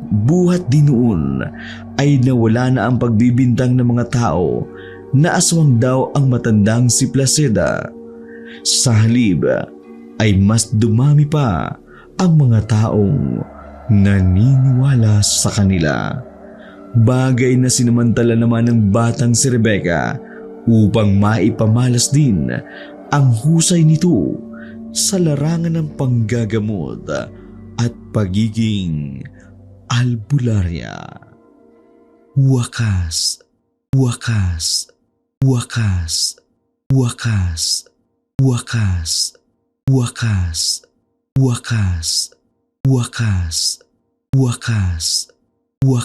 Buhat din noon ay nawala na ang pagbibintang ng mga tao na aswang daw ang matandang si Placida. Sa halip ay mas dumami pa ang mga taong naniniwala sa kanila. Bagay na sinamantala naman ng batang si Rebecca upang maipamalas din ang husay nito sa larangan ng panggagamot at pagiging albularya. Wakas, wakas, wakas, wakas, wakas, wakas, wakas, wakas, wakas,